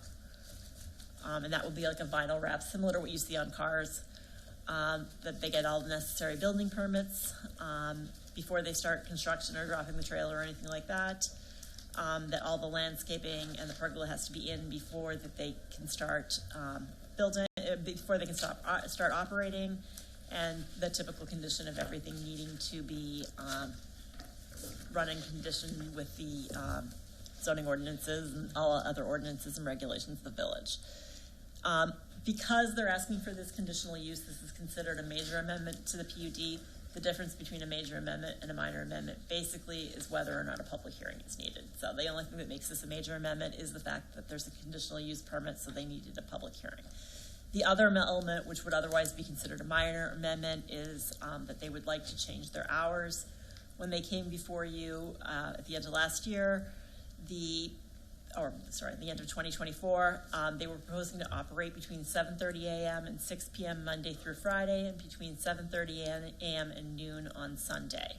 and that will be like a vinyl wrap, similar to what you see on cars. That they get all the necessary building permits before they start construction or dropping the trailer or anything like that. That all the landscaping and the pergola has to be in before that they can start building, before they can start operating, and the typical condition of everything needing to be running condition with the zoning ordinances and all other ordinances and regulations of the village. Because they're asking for this conditional use, this is considered a major amendment to the PUD. The difference between a major amendment and a minor amendment basically is whether or not a public hearing is needed. So the only thing that makes this a major amendment is the fact that there's a conditional use permit, so they needed a public hearing. The other element, which would otherwise be considered a minor amendment, is that they would like to change their hours. When they came before you at the end of last year, the end of 2024, they were proposing to operate between 7:30 a.m. and 6 p.m. Monday through Friday, and between 7:30 a.m. and noon on Sunday.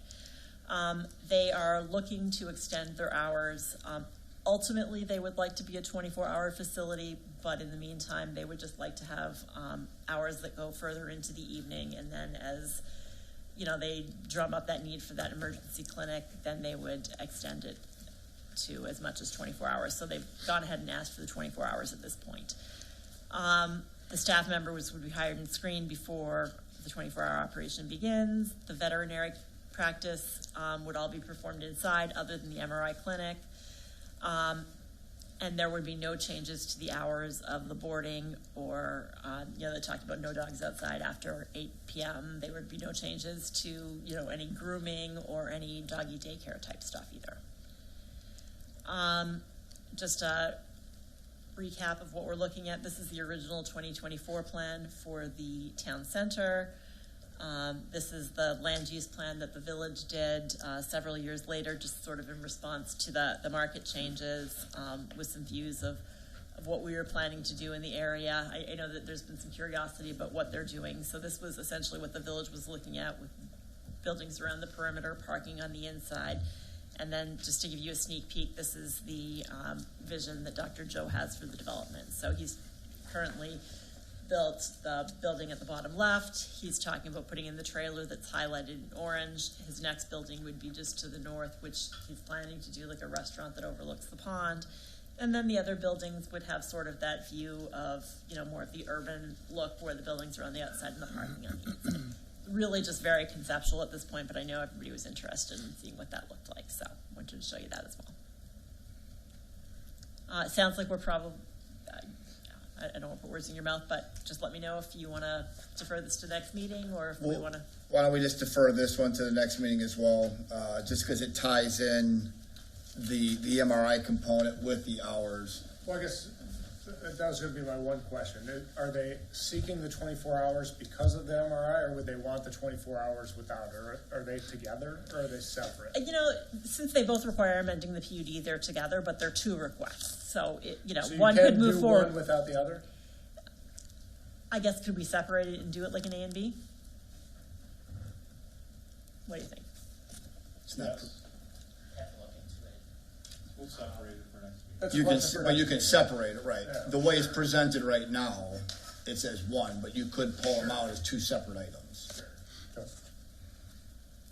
They are looking to extend their hours. Ultimately, they would like to be a 24-hour facility, but in the meantime, they would just like to have hours that go further into the evening, and then as they drum up that need for that emergency clinic, then they would extend it to as much as 24 hours. So they've gone ahead and asked for the 24 hours at this point. The staff members would be hired and screened before the 24-hour operation begins. The veterinary practice would all be performed inside other than the MRI clinic. And there would be no changes to the hours of the boarding or, they talked about no dogs outside after 8 p.m. There would be no changes to, any grooming or any doggy daycare type stuff either. Just a recap of what we're looking at. This is the original 2024 plan for the town center. This is the land use plan that the village did several years later, just sort of in response to the market changes, with some views of what we were planning to do in the area. I know that there's been some curiosity about what they're doing. So this was essentially what the village was looking at, with buildings around the perimeter, parking on the inside. And then just to give you a sneak peek, this is the vision that Dr. Joe has for the development. So he's currently built the building at the bottom left. He's talking about putting in the trailer that's highlighted in orange. His next building would be just to the north, which he's planning to do like a restaurant that overlooks the pond. And then the other buildings would have sort of that view of, more of the urban look where the buildings are on the outside and the parking on the inside. Really just very conceptual at this point, but I know everybody was interested in seeing what that looked like, so I wanted to show you that as well. It sounds like we're probably, I don't want to put words in your mouth, but just let me know if you want to defer this to the next meeting, or if we want to. Why don't we just defer this one to the next meeting as well, just because it ties in the MRI component with the hours. Well, I guess that was going to be my one question. Are they seeking the 24 hours because of the MRI, or would they want the 24 hours without it? Or are they together, or are they separate? Since they both require amending the PUD, they're together, but they're two requests. So, so one could move forward. One without the other? I guess, could we separate it and do it like an A and B? What do you think? It's not. We'll separate it for next week. But you can separate it, right? Yeah. The way it's presented right now, it says one, but you could pull them out as two separate items.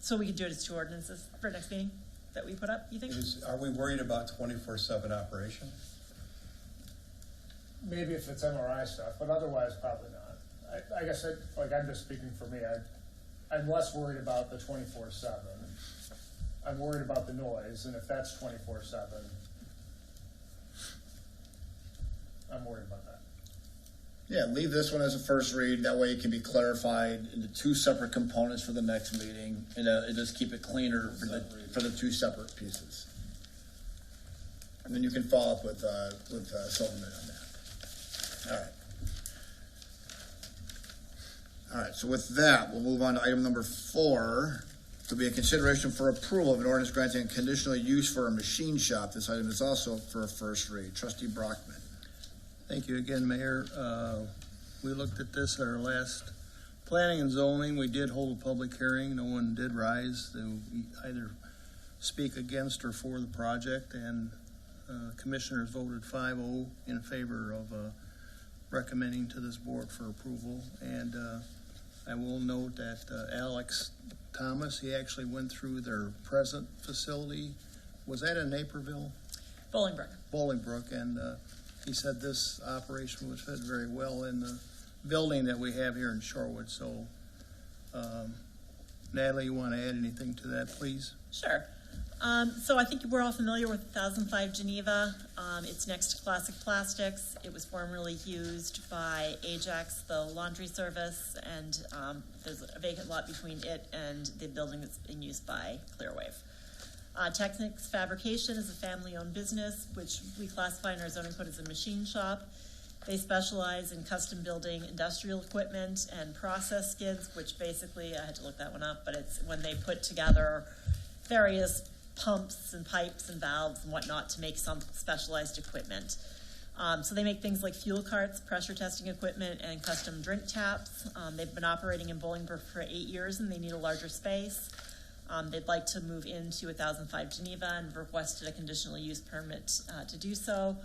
So we could do it as two ordinances for next meeting? that we put up, you think? Are we worried about 24/7 operation? Maybe if it's MRI stuff, but otherwise probably not. I guess, I'm just speaking for me, I'm less worried about the 24/7. I'm worried about the noise, and if that's 24/7, I'm worried about that. Yeah, leave this one as a first read. That way it can be clarified into two separate components for the next meeting, and just keep it cleaner for the two separate pieces. And then you can follow up with Silverman on that. All right. All right, so with that, we'll move on to item number 4. To be a consideration for approval of an ordinance granting conditional use for a machine shop. This item is also for a first read. Trustee Brockman. Thank you again, Mayor. We looked at this at our last planning and zoning. We did hold a public hearing. No one did rise to either speak against or for the project, and commissioners voted 5-0 in favor of recommending to this board for approval. And I will note that Alex Thomas, he actually went through their present facility. Was that in Naperville? Bolingbrook, and he said this operation was fit very well in the building that we have here in Shorewood. So, Natalie, you want to add anything to that, please? Sure. So I think we're all familiar with 1005 Geneva. It's next to Classic Plastics. It was formerly used by Ajax, the laundry service, and there's a vacant lot between it and the building that's being used by Clearwave. Technics Fabrication is a family-owned business, which we classify in our zoning code as a machine shop. They specialize in custom building industrial equipment and process skids, which basically, I had to look that one up, but it's when they put together various pumps and pipes and valves and whatnot to make some specialized equipment. So they make things like fuel carts, pressure testing equipment, and custom drink taps. They've been operating in Bolingbrook for 8 years, and they need a larger space. They'd like to move into 1005 Geneva and requested a conditional use permit to do so.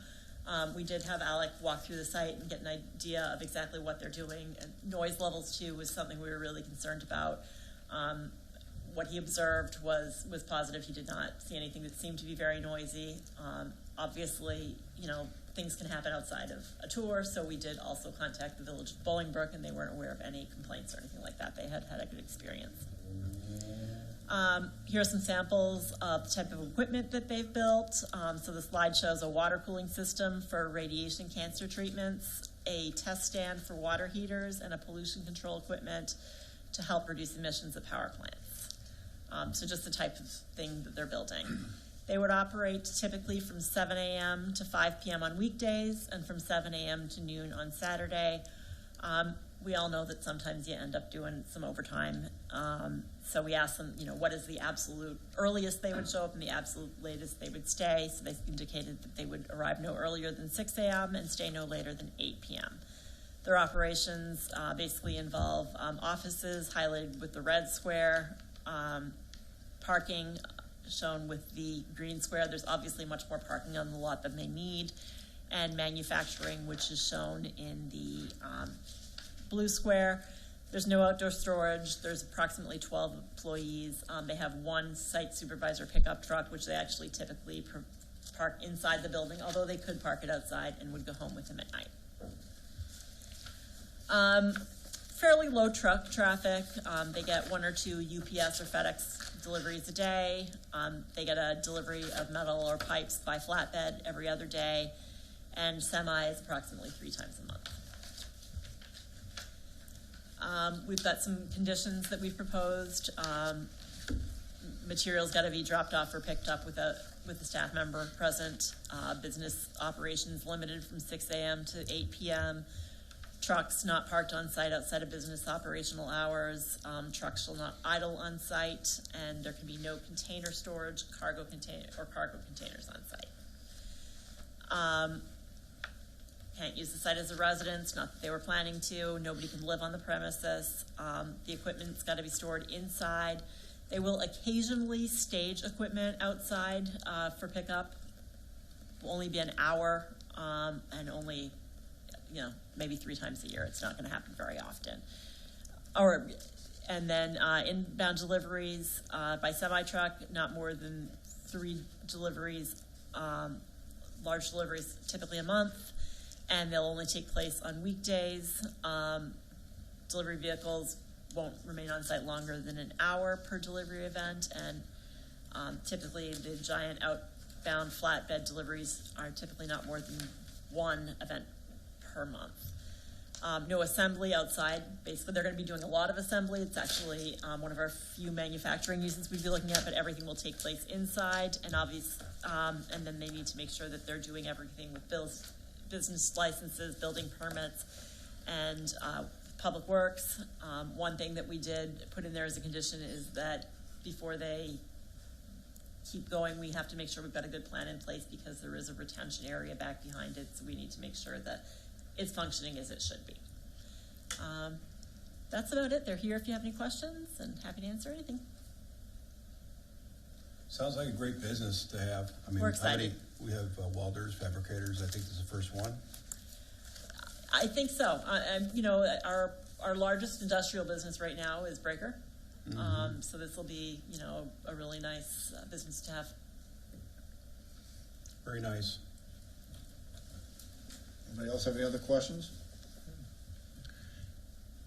We did have Alec walk through the site and get an idea of exactly what they're doing. And noise levels, too, was something we were really concerned about. What he observed was positive. He did not see anything that seemed to be very noisy. Obviously, things can happen outside of a tour, so we did also contact the village of Bolingbrook, and they weren't aware of any complaints or anything like that. They had a good experience. Here are some samples of the type of equipment that they've built. So the slide shows a water cooling system for radiation cancer treatments, a test stand for water heaters, and a pollution control equipment to help reduce emissions at power plants. So just the type of thing that they're building. They would operate typically from 7 a.m. to 5 p.m. on weekdays and from 7 a.m. to noon on Saturday. We all know that sometimes you end up doing some overtime. So we asked them, what is the absolute earliest they would show up and the absolute latest they would stay. So they indicated that they would arrive no earlier than 6 a.m. and stay no later than 8 p.m. Their operations basically involve offices highlighted with the red square, parking shown with the green square. There's obviously much more parking on the lot than they need, and manufacturing, which is shown in the blue square. There's no outdoor storage. There's approximately 12 employees. They have one site supervisor pickup truck, which they actually typically park inside the building, although they could park it outside and would go home with him at night. Fairly low truck traffic. They get 1 or 2 UPS or FedEx deliveries a day. They get a delivery of metal or pipes by flatbed every other day, and semis approximately 3 times a month. We've got some conditions that we've proposed. Materials got to be dropped off or picked up with a staff member present. Business operations limited from 6 a.m. to 8 p.m. Trucks not parked on site outside of business operational hours. Trucks shall not idle on site, and there can be no container storage, cargo containers on site. Can't use the site as a residence, not that they were planning to. Nobody can live on the premises. The equipment's got to be stored inside. They will occasionally stage equipment outside for pickup. Will only be an hour, and only, maybe 3 times a year. It's not going to happen very often. And then inbound deliveries by semi-truck, not more than 3 deliveries, large deliveries typically a month, and they'll only take place on weekdays. Delivery vehicles won't remain on site longer than an hour per delivery event, and typically the giant outbound flatbed deliveries are typically not more than 1 event per month. No assembly outside. Basically, they're going to be doing a lot of assembly. It's actually one of our few manufacturing uses we'd be looking at, but everything will take place inside, and and then they need to make sure that they're doing everything with business licenses, building permits, and public works. One thing that we did put in there as a condition is that before they keep going, we have to make sure we've got a good plan in place, because there is a retention area back behind it, so we need to make sure that it's functioning as it should be. That's about it. They're here if you have any questions, and happy to answer anything. Sounds like a great business to have. I mean, We're excited. We have welders, fabricators. I think this is the first one. I think so. And our largest industrial business right now is Breaker. So this will be, a really nice business to have. Very nice. Anybody else have any other questions?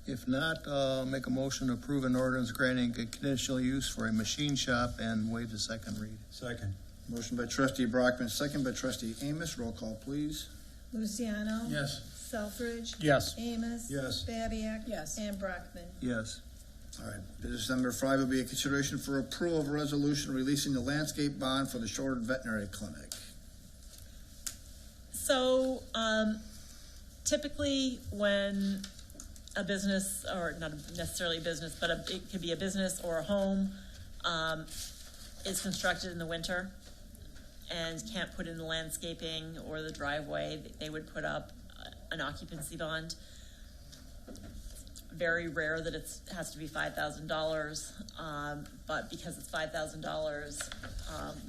If not, make a motion to approve an ordinance granting a conditional use for a machine shop and waive the second read. Second. Motion by trustee Brockman, second by trustee Amos. Roll call, please. Luciano. Yes. Selfridge. Yes. Amos. Yes. Babiak. Yes. And Brockman. Yes. All right. Business number 5 will be a consideration for approval of a resolution releasing the landscape bond for the Shorewood Veterinary Clinic. So typically when a business, or not necessarily a business, but it could be a business or a home, is constructed in the winter and can't put in the landscaping or the driveway, they would put up an occupancy bond. Very rare that it has to be $5,000, but because it's $5,000,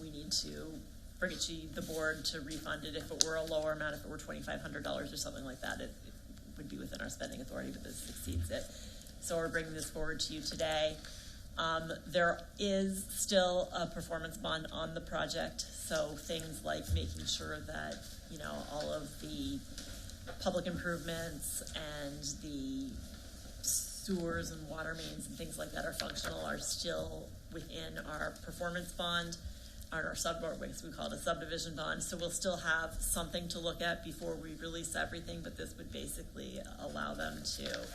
we need to bring it to the board to refund it. If it were a lower amount, if it were $2,500 or something like that, it would be within our spending authority, but this exceeds it. So we're bringing this forward to you today. There is still a performance bond on the project, so things like making sure that, all of the public improvements and the sewers and water mains and things like that are functional are still within our performance bond, or our we call it a subdivision bond. So we'll still have something to look at before we release everything, but this would basically allow them to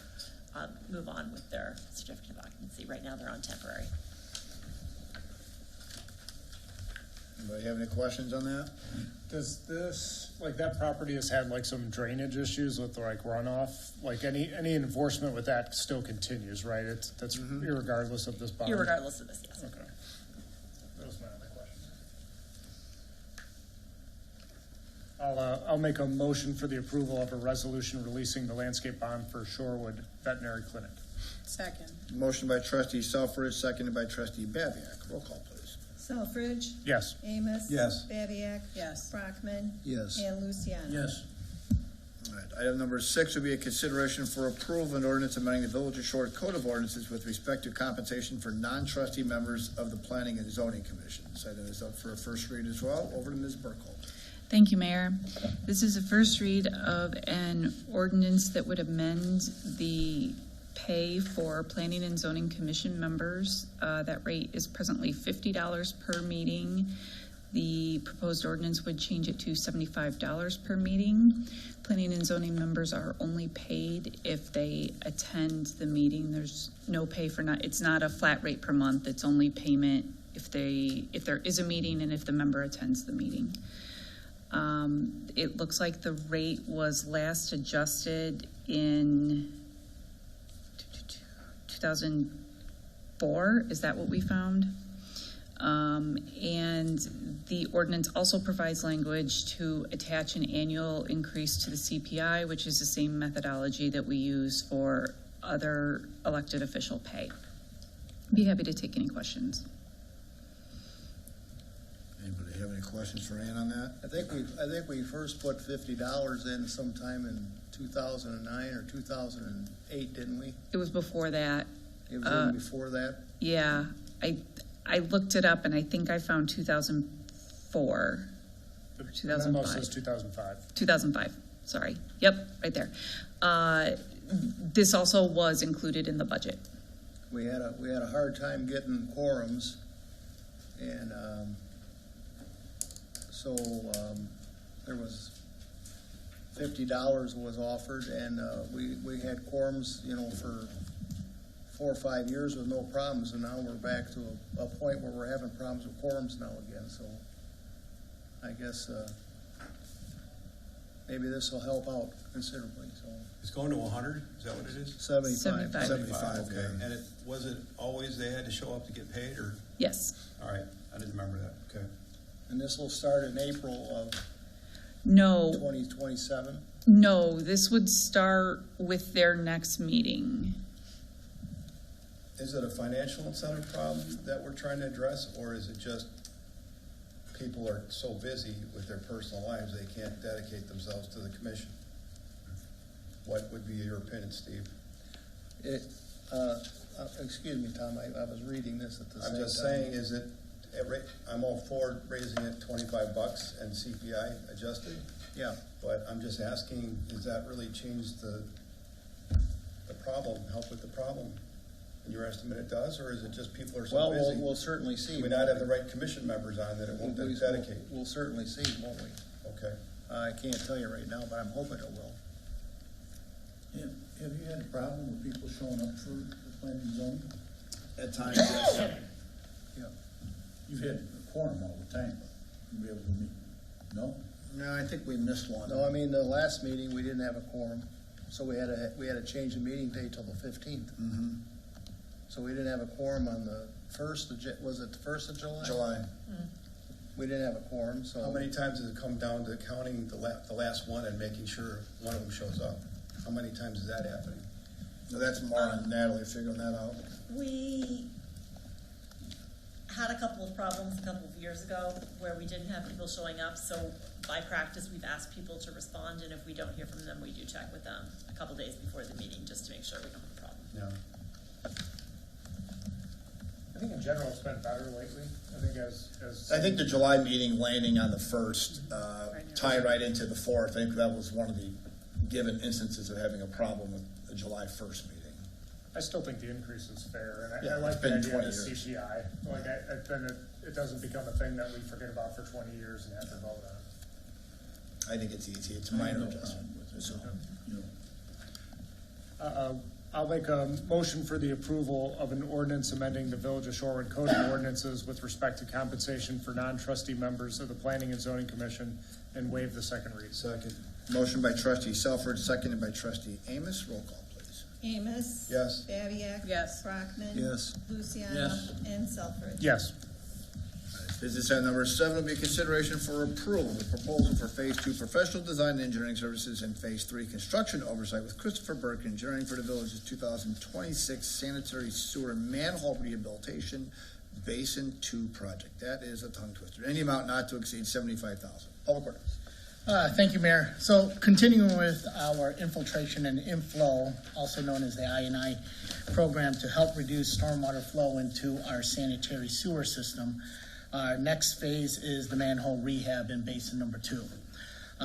move on with their certificate of occupancy. Right now they're on temporary. Anybody have any questions on that? Does this, that property has had some drainage issues with runoff? Any enforcement with that still continues, right? That's irregardless of this bond? Irregardless of this, yes. Okay. That was my other question. I'll make a motion for the approval of a resolution releasing the landscape bond for Shorewood Veterinary Clinic. Second. Motion by trustee Selfridge, seconded by trustee Babiak. Roll call, please. Selfridge. Yes. Amos. Yes. Babiak. Yes. Brockman. Yes. And Luciano. Yes. All right. Item number 6 will be a consideration for approval of an ordinance amending the Village of Shorewood Code of Ordinances with respect to compensation for non-trustee members of the Planning and Zoning Commission. This item is up for a first read as well. Over to Ms. Burkholz. Thank you, Mayor. This is a first read of an ordinance that would amend the pay for Planning and Zoning Commission members. That rate is presently $50 per meeting. The proposed ordinance would change it to $75 per meeting. Planning and Zoning members are only paid if they attend the meeting. There's no pay for it's not a flat rate per month. It's only payment if there is a meeting and if the member attends the meeting. It looks like the rate was last adjusted in 2004. Is that what we found? And the ordinance also provides language to attach an annual increase to the CPI, which is the same methodology that we use for other elected official pay. Be happy to take any questions. Anybody have any questions for Ann on that? I think we first put $50 in sometime in 2009 or 2008, didn't we? It was before that. It was in before that. Yeah, I looked it up and I think I found 2004 or The memo 2005. says 2005. 2005, sorry. Yep, right there. This also was included in the budget. We had a hard time getting quorums, and so there was $50 was offered, and we had quorums, for 4 or 5 years with no problems, and now we're back to a point where we're having problems with quorums now again. So I guess maybe this will help out considerably. So It's going to 100, is that what it is? 75. 75. Okay, and was it always they had to show up to get paid, or? Yes. All right, I didn't remember that, okay. And this will start in April of No, 2027. no, this would start with their next meeting. Is it a financial incentive problem that we're trying to address, or is it just people are so busy with their personal lives they can't dedicate themselves to the commission? What would be your opinion, Steve? Excuse me, Tom, I was reading this at the same time. I'm just saying, is it, I'm all for raising it $25 and CPI adjusted, Yeah. but I'm just asking, does that really change the problem, help with the problem? In your estimate it does, or is it just people are so Well, busy? we'll certainly see. We not have the right commission members on that it won't dedicate. We'll certainly see, won't we? Okay. I can't tell you right now, but I'm hoping it will. Have you had a problem with people showing up for the planning and zoning? At times, yes. Yeah. You've had a quorum all the time, to be able to meet, no? No, I think we missed one. No, I mean, the last meeting, we didn't have a quorum, so we had to change the meeting date till the 15th. Mm-hmm. So we didn't have a quorum on the 1st of, was it the 1st of July? July. We didn't have a quorum, so. How many times has it come down to counting the last one and making sure one of them shows up? How many times is that happening? So that's more on Natalie figuring that out. We had a couple of problems a couple of years ago where we didn't have people showing up, so by practice, we've asked people to respond, and if we don't hear from them, we do check with them a couple days before the meeting, just to make sure we don't have a problem. Yeah. I think in general it's been better lately. I think as I think the July meeting landing on the 1st, tied right into the 4th, I think that was one of the given instances of having a problem with the July 1st meeting. I still think the increase is fair, and Yeah, I like it's the been idea 20 of the years. CCI. Like, then it doesn't become a thing that we forget about for 20 years and have to vote on. I think it's easy. It's a minor adjustment. So, I'll make a motion for the approval of an ordinance amending the Village of Shorewood Code of Ordinances with respect to compensation for non-trustee members of the Planning and Zoning Commission and waive the second read. Second. motion by trustee Selford, seconded by trustee Amos. Roll call, please. Amos. Yes. Babiak. Yes. Brockman. Yes. Luciano. Yes. And Selfridge. Yes. Business item number 7 will be consideration for approval of the proposal for Phase 2 professional design and engineering services and Phase 3 construction oversight with Christopher Burke Engineering for the village's 2026 sanitary sewer manhole rehabilitation Basin 2 project. That is a tongue twister. Any amount not to exceed $75,000. Public Works. Thank you, Mayor. So continuing with our infiltration and inflow, also known as the I&I program to help reduce stormwater flow into our sanitary sewer system, our next phase is the manhole rehab in basin number 2.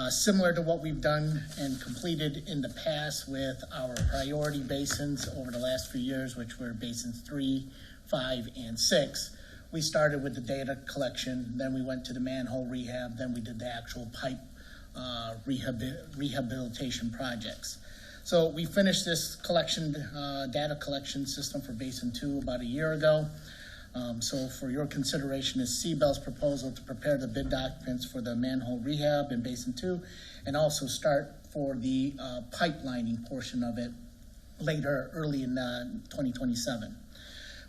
Similar to what we've done and completed in the past with our priority basins over the last few years, which were basins 3, 5, and 6. We started with the data collection, then we went to the manhole rehab, then we did the actual pipe rehabilitation projects. So we finished this data collection system for Basin 2 about a year ago. So for your consideration is Seabell's proposal to prepare the bid documents for the manhole rehab in Basin 2 and also start for the pipelining portion of it early in 2027.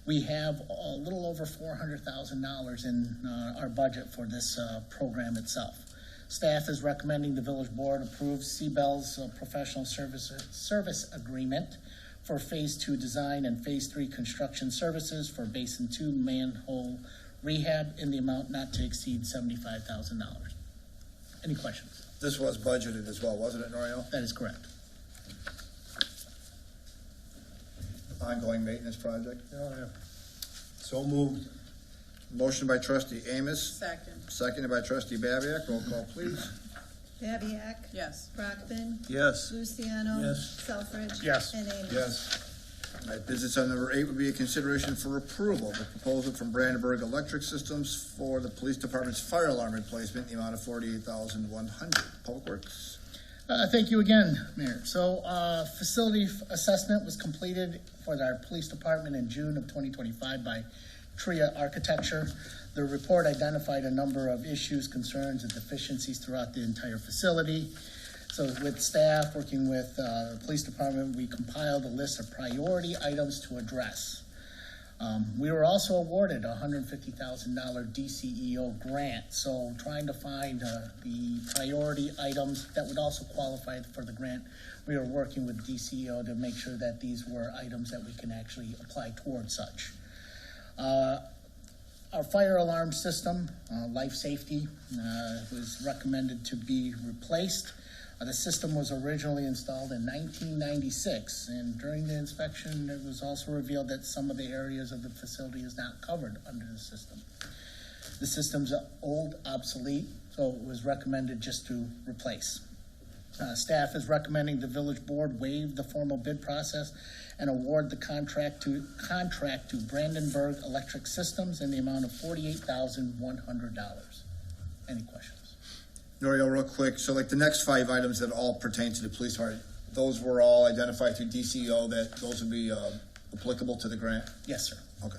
We have a little over $400,000 in our budget for this program itself. Staff is recommending the village board approve Seabell's professional service agreement for Phase 2 design and Phase 3 construction services for Basin 2 manhole rehab in the amount not to exceed $75,000. Any questions? This was budgeted as well, wasn't it, Norio? That is correct. Ongoing maintenance project. Oh, yeah. So moved. Motion by trustee Amos, Second. seconded by trustee Babiak. Roll call, please. Babiak? Yes. Brockman? Yes. Luciano? Yes. Selfridge? Yes. And Amos? Yes. All right, business item number 8 would be a consideration for approval of a proposal from Brandenburg Electric Systems for the police department's fire alarm replacement in the amount of $48,100. Public Works. Thank you again, Mayor. So, facility assessment was completed for our police department in June of 2025 by TRIA Architecture. The report identified a number of issues, concerns, and deficiencies throughout the entire facility. So with staff, working with the police department, we compiled a list of priority items to address. We were also awarded a $150,000 DCEO grant, so trying to find the priority items that would also qualify for the grant. We are working with DCEO to make sure that these were items that we can actually apply towards such. Our fire alarm system, life safety, was recommended to be replaced. The system was originally installed in 1996, and during the inspection, it was also revealed that some of the areas of the facility is not covered under the system. The system's old, obsolete, so it was recommended just to replace. Staff is recommending the village board waive the formal bid process and award the contract to Brandenburg Electric Systems in the amount of $48,100. Any questions? Norio, real quick, so like the next 5 items that all pertain to the police department, those were all identified through DCO that those would be applicable to the grant? Yes, sir. Okay.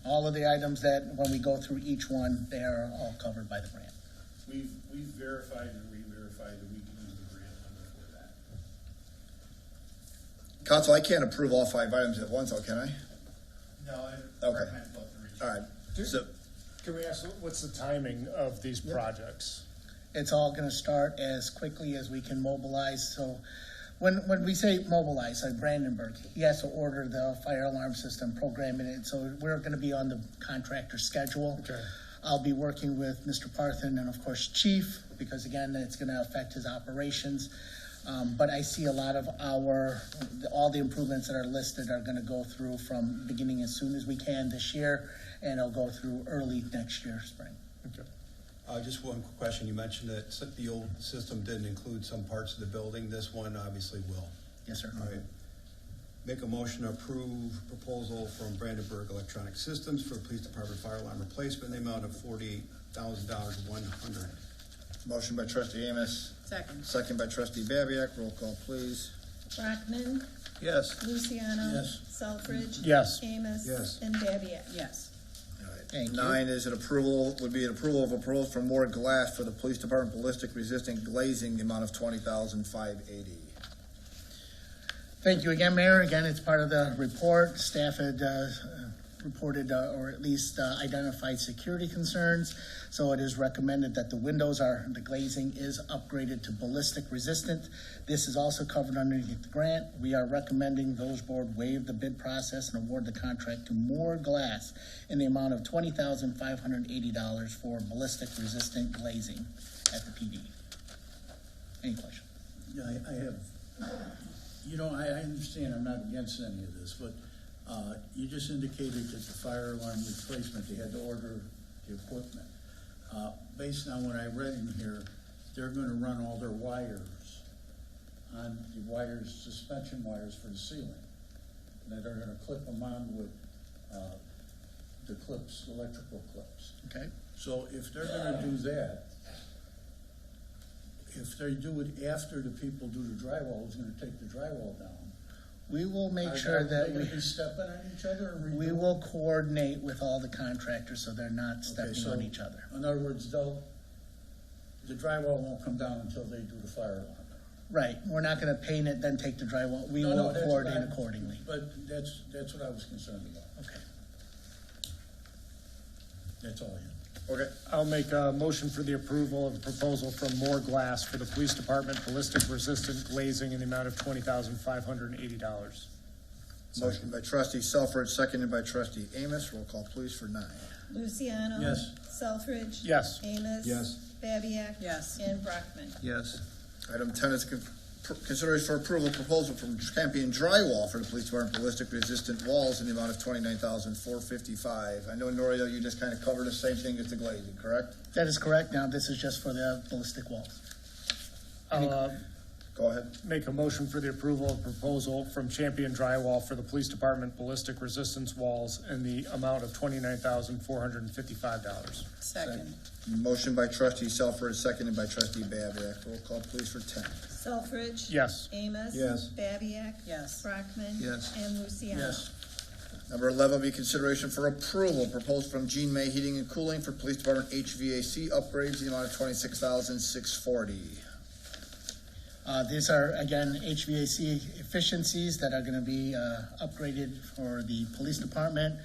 All of the items that, when we go through each one, they are all covered by the grant. We've verified and re-verified that we can use the grant money for that. Council, I can't approve all 5 items at once, though, can I? No, I Okay. recommend both the region. All right. So, Can we ask, what's the timing of these projects? It's all gonna start as quickly as we can mobilize, so when we say mobilize, like Brandenburg, he has to order the fire alarm system, program it, so we're gonna be on the contractor schedule. Okay. I'll be working with Mr. Parthen and of course Chief, because again, it's gonna affect his operations. But I see a lot of all the improvements that are listed are gonna go through from beginning as soon as we can this year, and it'll go through early next year, spring. Okay. Just one quick question. You mentioned that the old system didn't include some parts of the building. This one obviously will. Yes, sir. All right. Make a motion to approve proposal from Brandenburg Electronic Systems for police department fire alarm replacement in the amount of $48,100. motion by trustee Amos, Second. second by trustee Babiak. Roll call, please. Brockman? Yes. Luciano? Yes. Selfridge? Yes. Amos? Yes. And Babiak? Yes. All right. Thank you. 9 is an approval of approval for more glass for the police department ballistic resistant glazing, the amount of $20,580. Thank you again, Mayor. Again, it's part of the report. Staff had reported or at least identified security concerns. So it is recommended that the glazing is upgraded to ballistic resistant. This is also covered underneath the grant. We are recommending village board waive the bid process and award the contract to Moore Glass in the amount of $20,580 for ballistic resistant glazing at the PD. Any questions? Yeah, I have, I understand, I'm not against any of this, but you just indicated that the fire alarm replacement, they had to order the equipment. Based on what I read in here, they're gonna run all their wires on the suspension wires for the ceiling. And they're gonna clip them on with the clips, electrical clips. Okay. So if they're gonna do that, if they do it after the people do the drywall, who's gonna take the drywall down? We will make Are sure they that gonna be stepping on each other or we redoing? will coordinate with all the contractors so they're not Okay, stepping so on each other. In other words, the drywall won't come down until they do the fire alarm. Right, we're not gonna paint it, then take the drywall, we No, will that's coordinate fine, accordingly. But that's what I was concerned about. Okay. That's all I have. Okay. I'll make a motion for the approval of the proposal from Moore Glass for the police department ballistic resistant glazing in the amount of $20,580. Motion by trustee Selfridge, seconded by trustee Amos. Roll call, please, for 9. Luciano? Yes. Selfridge? Yes. Amos? Yes. Babiak? Yes. And Brockman? Yes. Item 10 is consideration for approval proposal from Champion Drywall for the police department ballistic resistant walls in the amount of $29,455. I know, Norio, you just kind of covered the same thing as the glazing, correct? That is correct. Now, this is just for the ballistic walls. Go ahead. Make a motion for the approval of proposal from Champion Drywall for the police department ballistic resistance walls in the amount of $29,455. Second. Motion by trustee Selfridge, seconded by trustee Babiak. Roll call, please, for 10. Selfridge. Yes. Amos. Yes. Babiak. Yes. Brockman. Yes. And Luciano. Number 11 will be consideration for approval proposed from Gene May Heating and Cooling for police department HVAC upgrades in the amount of $26,640. These are, again, HVAC efficiencies that are going to be upgraded for the police department.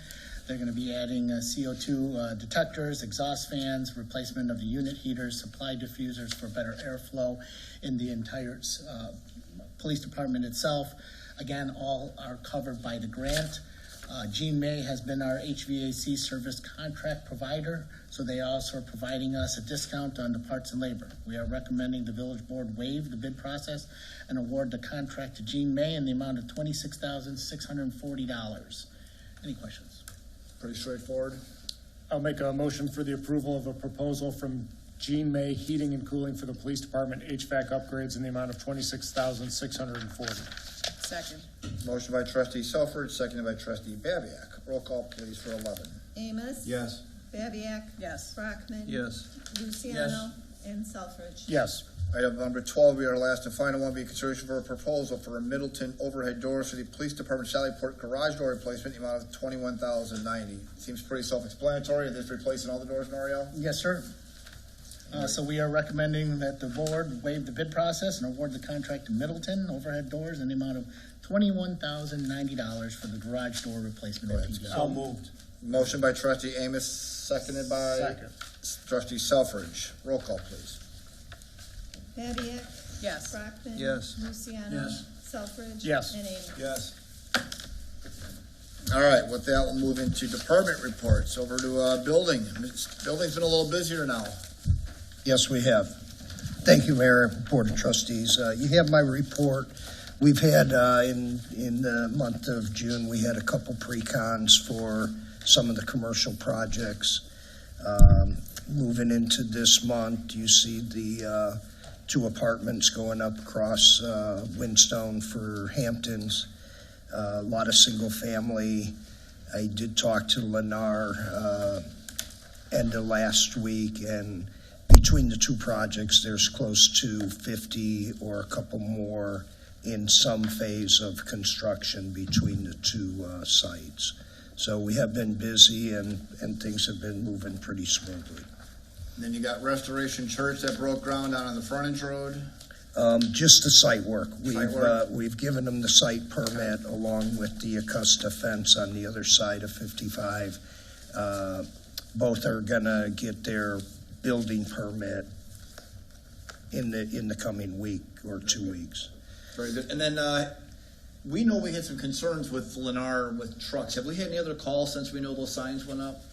They're going to be adding CO2 detectors, exhaust fans, replacement of the unit heaters, supply diffusers for better airflow in the entire police department itself. Again, all are covered by the grant. Gene May has been our HVAC service contract provider, so they also are providing us a discount on the parts and labor. We are recommending the village board waive the bid process and award the contract to Gene May in the amount of $26,640. Any questions? Pretty straightforward. I'll make a motion for the approval of a proposal from Gene May Heating and Cooling for the police department HVAC upgrades in the amount of $26,640. Second. Motion by trustee Selfridge, seconded by trustee Babiak. Roll call, please, for 11. Amos. Yes. Babiak. Yes. Brockman. Yes. Luciano. And Selfridge. Yes. Item number 12, we are last and final one, be consideration for a proposal for a Middleton overhead doors for the police department Sallyport garage door replacement in the amount of $21,090. Seems pretty self-explanatory. Is this replacing all the doors, Norio? Yes, sir. So we are recommending that the board waive the bid process and award the contract to Middleton Overhead Doors in the amount of $21,090 for the garage door replacement. So moved. Motion by trustee Amos, seconded by Second. trustee Selfridge. Roll call, please. Babiak. Yes. Brockman. Yes. Luciano. Yes. Selfridge. Yes. And Amos. Yes. All right, with that, we'll move into department reports. Over to building. Building's been a little busier now. Yes, we have. Thank you, Mayor, Board of Trustees. You have my report. We've had, in the month of June, we had a couple pre-cons for some of the commercial projects. Moving into this month, you see the 2 apartments going up across Windstone for Hamptons. A lot of single family. I did talk to Lennar end of last week, and between the 2 projects, there's close to 50 or a couple more in some phase of construction between the 2 sites. So we have been busy and things have been moving pretty smoothly. And then you got Restoration Church that broke ground down on the frontage road. Just the site work. Work? We've given them the site permit along with the Augusta fence on the other side of 55. Both are gonna get their building permit in the coming week or 2 weeks. Very good. And then we know we had some concerns with Lennar with trucks. Have we had any other calls since we know those signs went up?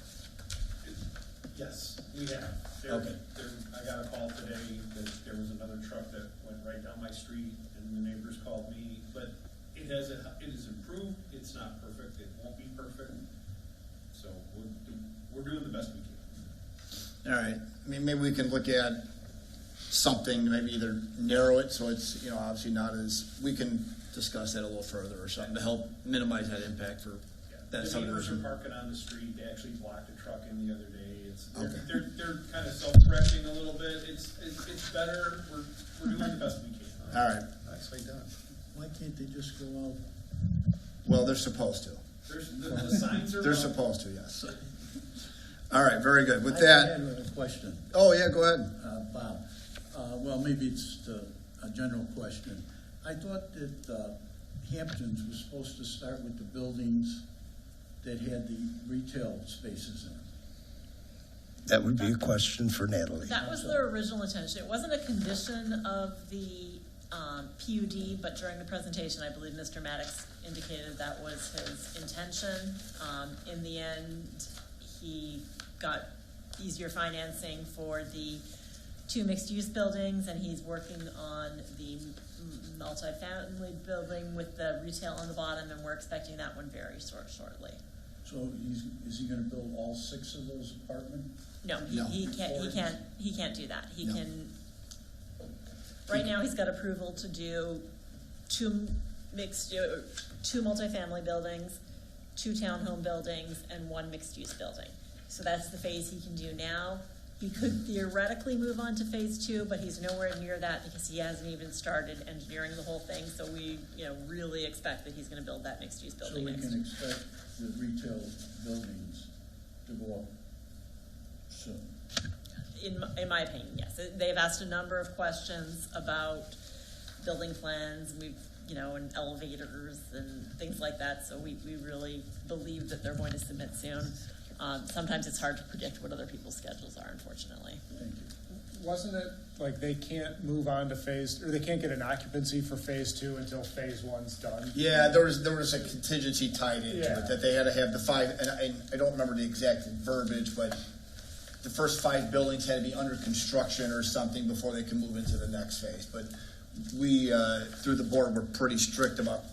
Yes, we have. Okay. I got a call today that there was another truck that went right down my street, and the neighbors called me, but it is improved. It's not perfect. It won't be perfect. So we're doing the best we can. All right. I mean, maybe we can look at something, maybe either narrow it so it's, obviously not as, we can discuss that a little further or something to help minimize that impact for that The neighbors are subdivision. parking on the street. They actually blocked a truck in the other day. Okay. They're kind of self-correcting a little bit. It's better. We're doing the best we can. All right. Nicely done. Why can't they just go out? Well, they're supposed to. The signs are They're up. supposed to, yes. All right, very good. With I that, had a question, oh, yeah, go ahead. Bob. Well, maybe it's a general question. I thought that Hamptons was supposed to start with the buildings that had the retail spaces in them. That would be a question for Natalie. That was their original intention. It wasn't a condition of the PUD, but during the presentation, I believe Mr. Maddox indicated that was his intention. In the end, he got easier financing for the 2 mixed-use buildings, and he's working on the multi-family building with the retail on the bottom, and we're expecting that one very shortly. So is he gonna build all 6 of those apartments? No, he can't do that. He can, right now he's got approval to do 2 multifamily buildings, 2 townhome buildings, and 1 mixed-use building. So that's the phase he can do now. He could theoretically move on to phase 2, but he's nowhere near that because he hasn't even started engineering the whole thing. So we, really expect that he's gonna build that mixed-use building So we next. can expect the retail buildings to go up soon? In my opinion, yes. They've asked a number of questions about building plans, and elevators and things like that. So we really believe that they're going to submit soon. Sometimes it's hard to predict what other people's schedules are, unfortunately. Thank you. Wasn't it like they can't move on to they can't get an occupancy for phase 2 until phase 1's done? Yeah, there was a contingency tied into Yeah. it, that they had to have the 5, and I don't remember the exact verbiage, but the first 5 buildings had to be under construction or something before they could move into the next phase. But we, through the board, were pretty strict about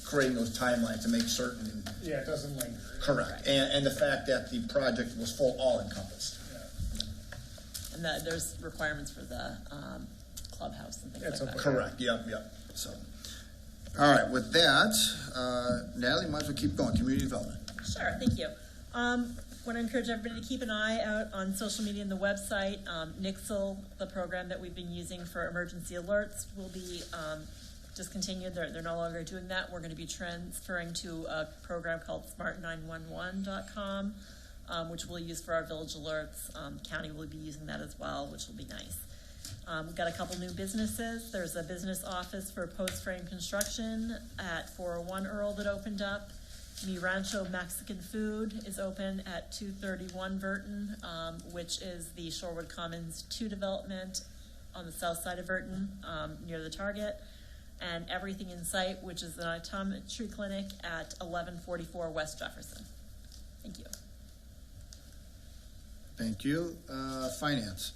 creating those timelines to make certain. Yeah, it doesn't linger. Correct. And the fact that the project was full all-encompassed. And there's requirements for the clubhouse and things like that. Correct, yep. So, all right, with that, Natalie, might as well keep going. Community development. Sure, thank you. Want to encourage everybody to keep an eye out on social media and the website. Nixle, the program that we've been using for emergency alerts, will be discontinued. They're no longer doing that. We're going to be transferring to a program called smart911.com, which we'll use for our village alerts. County will be using that as well, which will be nice. We've got a couple new businesses. There's a business office for post-frame construction at 401 Earl that opened up. Mi Rancho Mexican Food is open at 231 Verton, which is the Shorewood Commons 2 development on the south side of Verton, near the Target. And Everything in Sight, which is an optometry clinic at 1144 West Jefferson. Thank you. Thank you. Finance.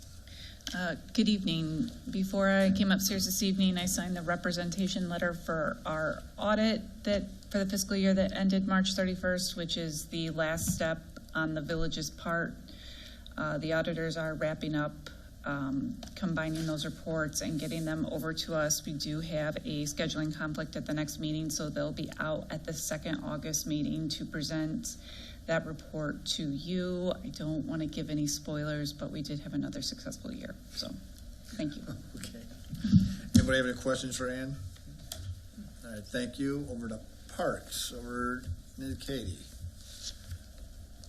Good evening. Before I came upstairs this evening, I signed the representation letter for our audit for the fiscal year that ended March 31st, which is the last step on the village's part. The auditors are wrapping up combining those reports and getting them over to us. We do have a scheduling conflict at the next meeting, so they'll be out at the 2nd August meeting to present that report to you. I don't want to give any spoilers, but we did have another successful year. So, thank you. Okay. Anybody have any questions for Ann? All right, thank you. Over to Parks. Over to Katie.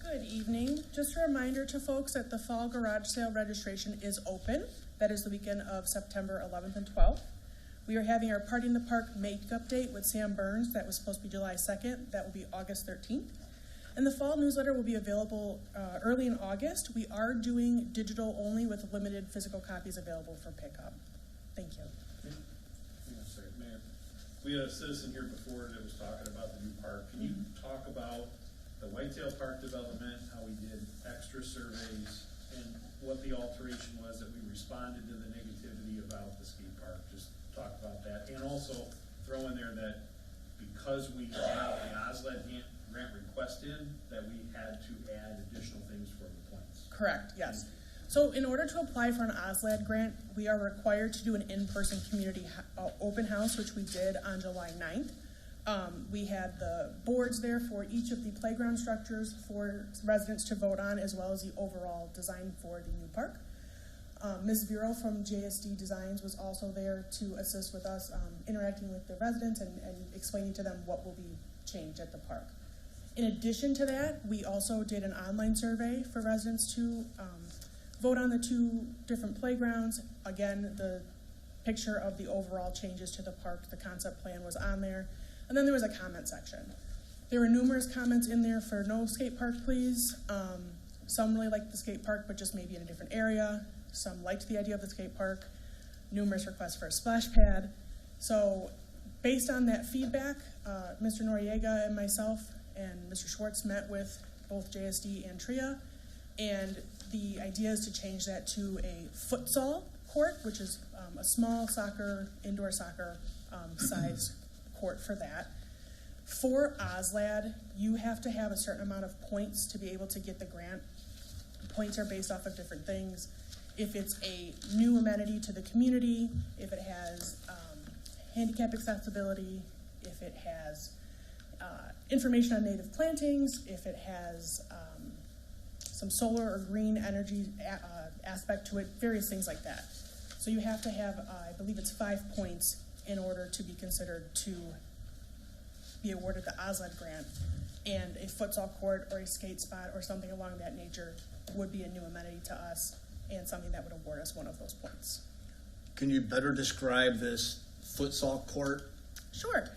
Good evening. Just a reminder to folks that the fall garage sale registration is open. That is the weekend of September 11th and 12th. We are having our Party in the Park makeup date with Sam Burns. That was supposed to be July 2nd. That will be August 13th. And the fall newsletter will be available early in August. We are doing digital only with limited physical copies available for pickup. Thank you. Mayor, we had a citizen here before that was talking about the new park. Can you talk about the Whitetail Park development, how we did extra surveys, and what the alteration was that we responded to the negativity about the skate park? Just talk about that. And also throw in there that because we have the OSLED grant request in, that we had to add additional things for the points. Correct, yes. So in order to apply for an OSLED grant, we are required to do an in-person community open house, which we did on July 9th. We had the boards there for each of the playground structures for residents to vote on, as well as the overall design for the new park. Ms. Vero from JSD Designs was also there to assist with us, interacting with the residents and explaining to them what will be changed at the park. In addition to that, we also did an online survey for residents to vote on the 2 different playgrounds. Again, the picture of the overall changes to the park, the concept plan was on there. And then there was a comment section. There were numerous comments in there for no skate park, please. Some really liked the skate park, but just maybe in a different area. Some liked the idea of the skate park. Numerous requests for a splash pad. So based on that feedback, Mr. Noriega and myself and Mr. Schwartz met with both JSD and TRIA, and the idea is to change that to a futsal court, which is a small indoor soccer size court for that. For OSLAD, you have to have a certain amount of points to be able to get the grant. Points are based off of different things. If it's a new amenity to the community, if it has handicap accessibility, if it has information on native plantings, if it has some solar or green energy aspect to it, various things like that. So you have to have, I believe it's 5 points in order to be considered to be awarded the OSLAD grant. And a futsal court or a skate spot or something along that nature would be a new amenity to us and something that would award us one of those points. Can you better describe this futsal court? Sure.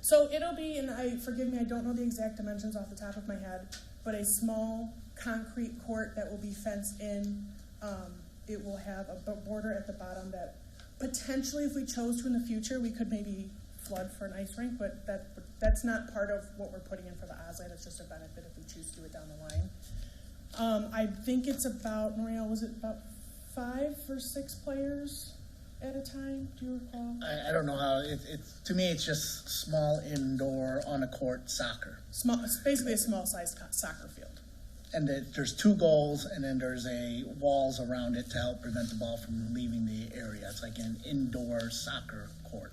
So it'll be, and forgive me, I don't know the exact dimensions off the top of my head, but a small concrete court that will be fenced in. It will have a border at the bottom that potentially, if we chose to in the future, we could maybe flood for an ice rink, but that's not part of what we're putting in for the OSLAD. It's just a benefit if we choose to do it down the line. I think it's about, Maria, was it about 5 or 6 players at a time? Do you recall? I don't know how, to me, it's just small indoor on a court soccer. It's basically a small sized soccer field. And there's 2 goals, and then there's walls around it to help prevent the ball from leaving the area. It's like an indoor soccer court.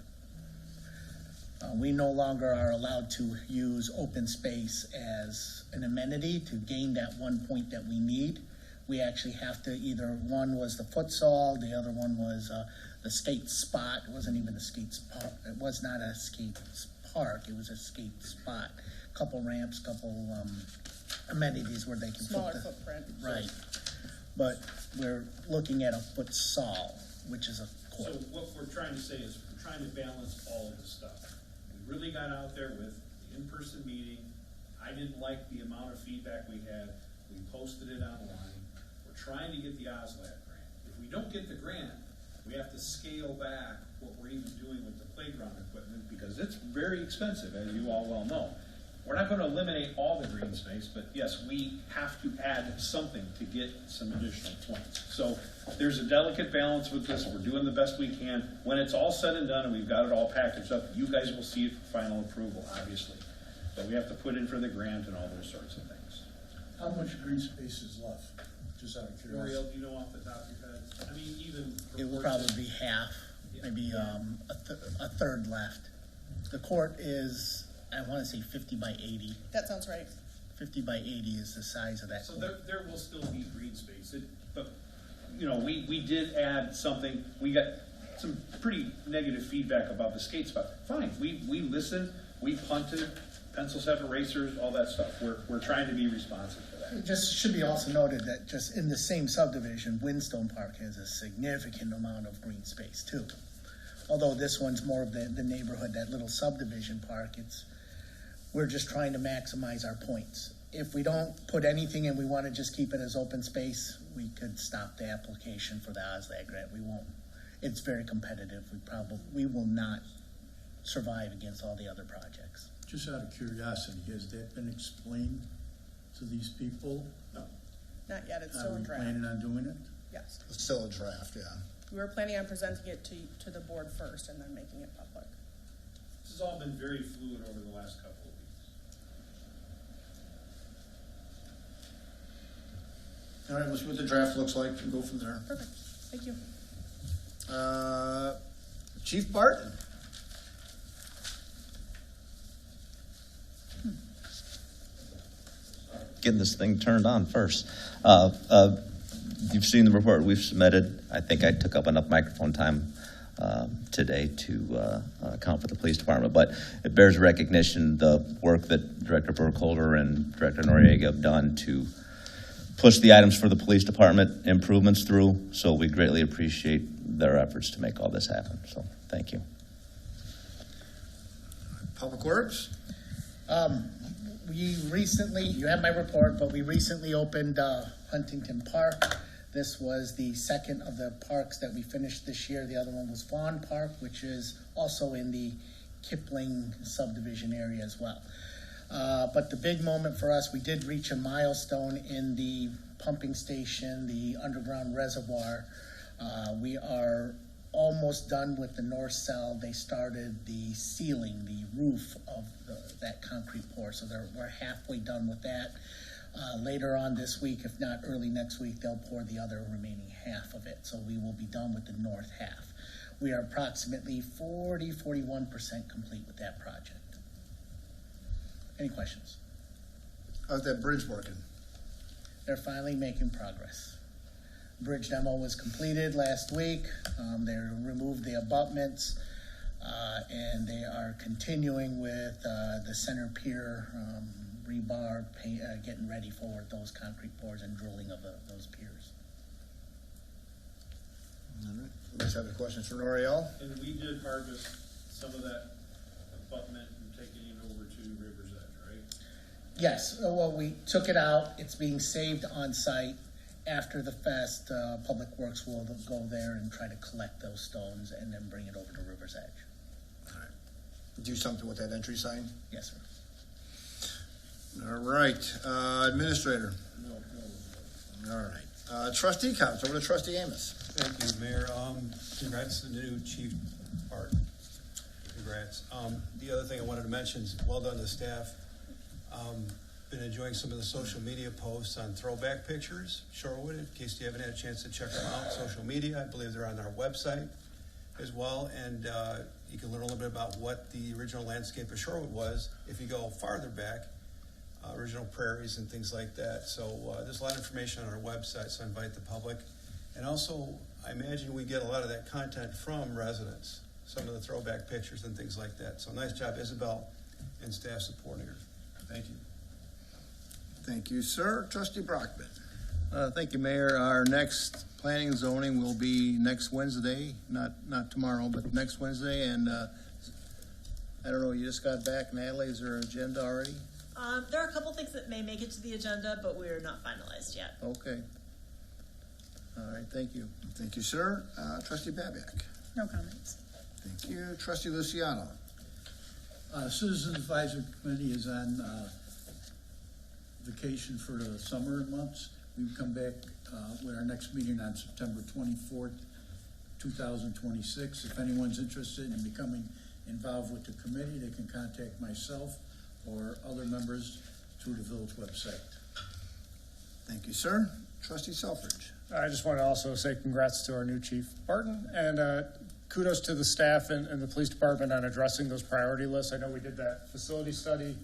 We no longer are allowed to use open space as an amenity to gain that 1 point that we need. We actually have to one was the futsal, the other one was the skate spot. It wasn't even a skate spot. It was not a skate park. It was a skate spot. Couple ramps, couple amenities where they can smaller put footprint. Right. But we're looking at a futsal, which is a court. So what we're trying to say is we're trying to balance all of this stuff. We really got out there with the in-person meeting. I didn't like the amount of feedback we had. We posted it online. We're trying to get the OSLAD grant. If we don't get the grant, we have to scale back what we're even doing with the playground equipment because it's very expensive, as you all well know. We're not going to eliminate all the green space, but yes, we have to add something to get some additional points. So there's a delicate balance with this. We're doing the best we can. When it's all said and done and we've got it all packaged up, you guys will see it for final approval, obviously. But we have to put in for the grant and all those sorts of things. How much green space is left? Just out of curiosity. L'Oreal, do you know off the top of your head? I mean, even It will probably be half, maybe a third left. The court is, I want to say 50 by 80. That sounds right. 50 by 80 is the size of that So court. there will still be green space. But, you know, we did add something. We got some pretty negative feedback about the skate spot. Fine, we listened, we punted, pencil set erasers, all that stuff. We're trying to be responsive to that. It just should be also noted that just in the same subdivision, Windstone Park has a significant amount of green space too. Although this one's more of the neighborhood, that little subdivision park, we're just trying to maximize our points. If we don't put anything in, we want to just keep it as open space, we could stop the application for the OSLAD grant. We won't. It's very competitive. We will not survive against all the other projects. Just out of curiosity, has that been explained to these people? No, not yet. It's Are still we in draft. planning on doing it? Yes. It's still a draft, yeah. We were planning on presenting it to the board first and then making it public. This has all been very fluid over the last couple of weeks. All right, let's see what the draft looks like and go from there. Perfect. Thank you. Chief Barton. Getting this thing turned on first. You've seen the report we've submitted. I think I took up enough microphone time today to account for the police department, but it bears recognition the work that Director Burkholder and Director Noriega have done to push the items for the police department improvements through, so we greatly appreciate their efforts to make all this happen. So thank you. Public Works. We recently, you have my report, but we recently opened Huntington Park. This was the second of the parks that we finished this year. The other one was Fawn Park, which is also in the Kipling subdivision area as well. But the big moment for us, we did reach a milestone in the pumping station, the underground reservoir. We are almost done with the north cell. They started the ceiling, the roof of that concrete pour, so we're halfway done with that. Later on this week, if not early next week, they'll pour the other remaining half of it, so we will be done with the north half. We are approximately 41% complete with that project. Any questions? How's that bridge working? They're finally making progress. Bridge demo was completed last week. They removed the abutments, and they are continuing with the center pier rebar, getting ready for those concrete pours and drilling of those piers. All right. Let's have the questions for Noriel. And we did harvest some of that abutment and taking it over to River's Edge, right? Yes, well, we took it out. It's being saved on site. After the fest, Public Works will go there and try to collect those stones and then bring it over to River's Edge. All right. Do something with that entry sign? Yes, sir. All right. Administrator. No. All right. Trustee comments. Over to Trustee Amos. Thank you, Mayor. Congrats to the new Chief Art. Congrats. The other thing I wanted to mention is well done to staff. Been enjoying some of the social media posts on throwback pictures, Shorewood, in case you haven't had a chance to check them out. Social media, I believe they're on our website as well. And you can learn a little bit about what the original landscape of Shorewood was if you go farther back, original prairies and things like that. So there's a lot of information on our website, so I invite the public. And also, I imagine we get a lot of that content from residents, some of the throwback pictures and things like that. So nice job, Isabel and staff supporting her. Thank you. Thank you, sir. Trustee Brockman. Thank you, Mayor. Our next planning and zoning will be next Wednesday, not tomorrow, but next Wednesday. And I don't know, you just got back, Natalie. Is there an agenda already? There are a couple things that may make it to the agenda, but we're not finalized yet. Okay. All right, thank you. Thank you, sir. Trustee Babiak. No comments. Thank you. Trustee Luciano. Citizens Advisory Committee is on vacation for the summer months. We come back with our next meeting on September 24th, 2026. If anyone's interested in becoming involved with the committee, they can contact myself or other members through the village website. Thank you, sir. Trustee Selfridge. I just want to also say congrats to our new Chief Barton, and kudos to the staff and the police department on addressing those priority lists. I know we did that facility study.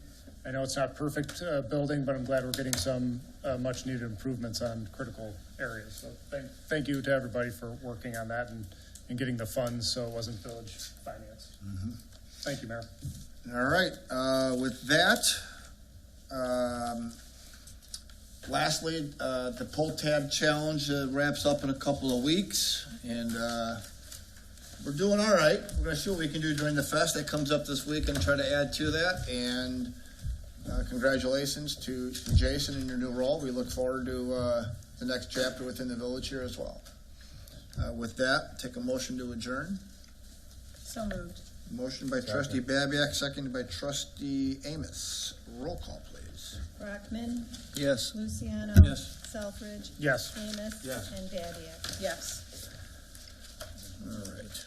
I know it's not perfect building, but I'm glad we're getting some much needed improvements on critical areas. So thank you to everybody for working on that and getting the funds so it wasn't village finance. Mm-hmm. Thank you, Mayor. All right. With that, lastly, the pull tab challenge wraps up in a couple of weeks, and we're doing all right. We're going to see what we can do during the fest that comes up this week and try to add to that. And congratulations to Jason in your new role. We look forward to the next chapter within the village here as well. With that, take a motion to adjourn. So moved. Motion by Trustee Babiak, seconded by Trustee Amos. Roll call, please. Brockman, Yes. Luciano. Yes. Selfridge. Yes. Amos. Yes. And Badiak. Yes. All right.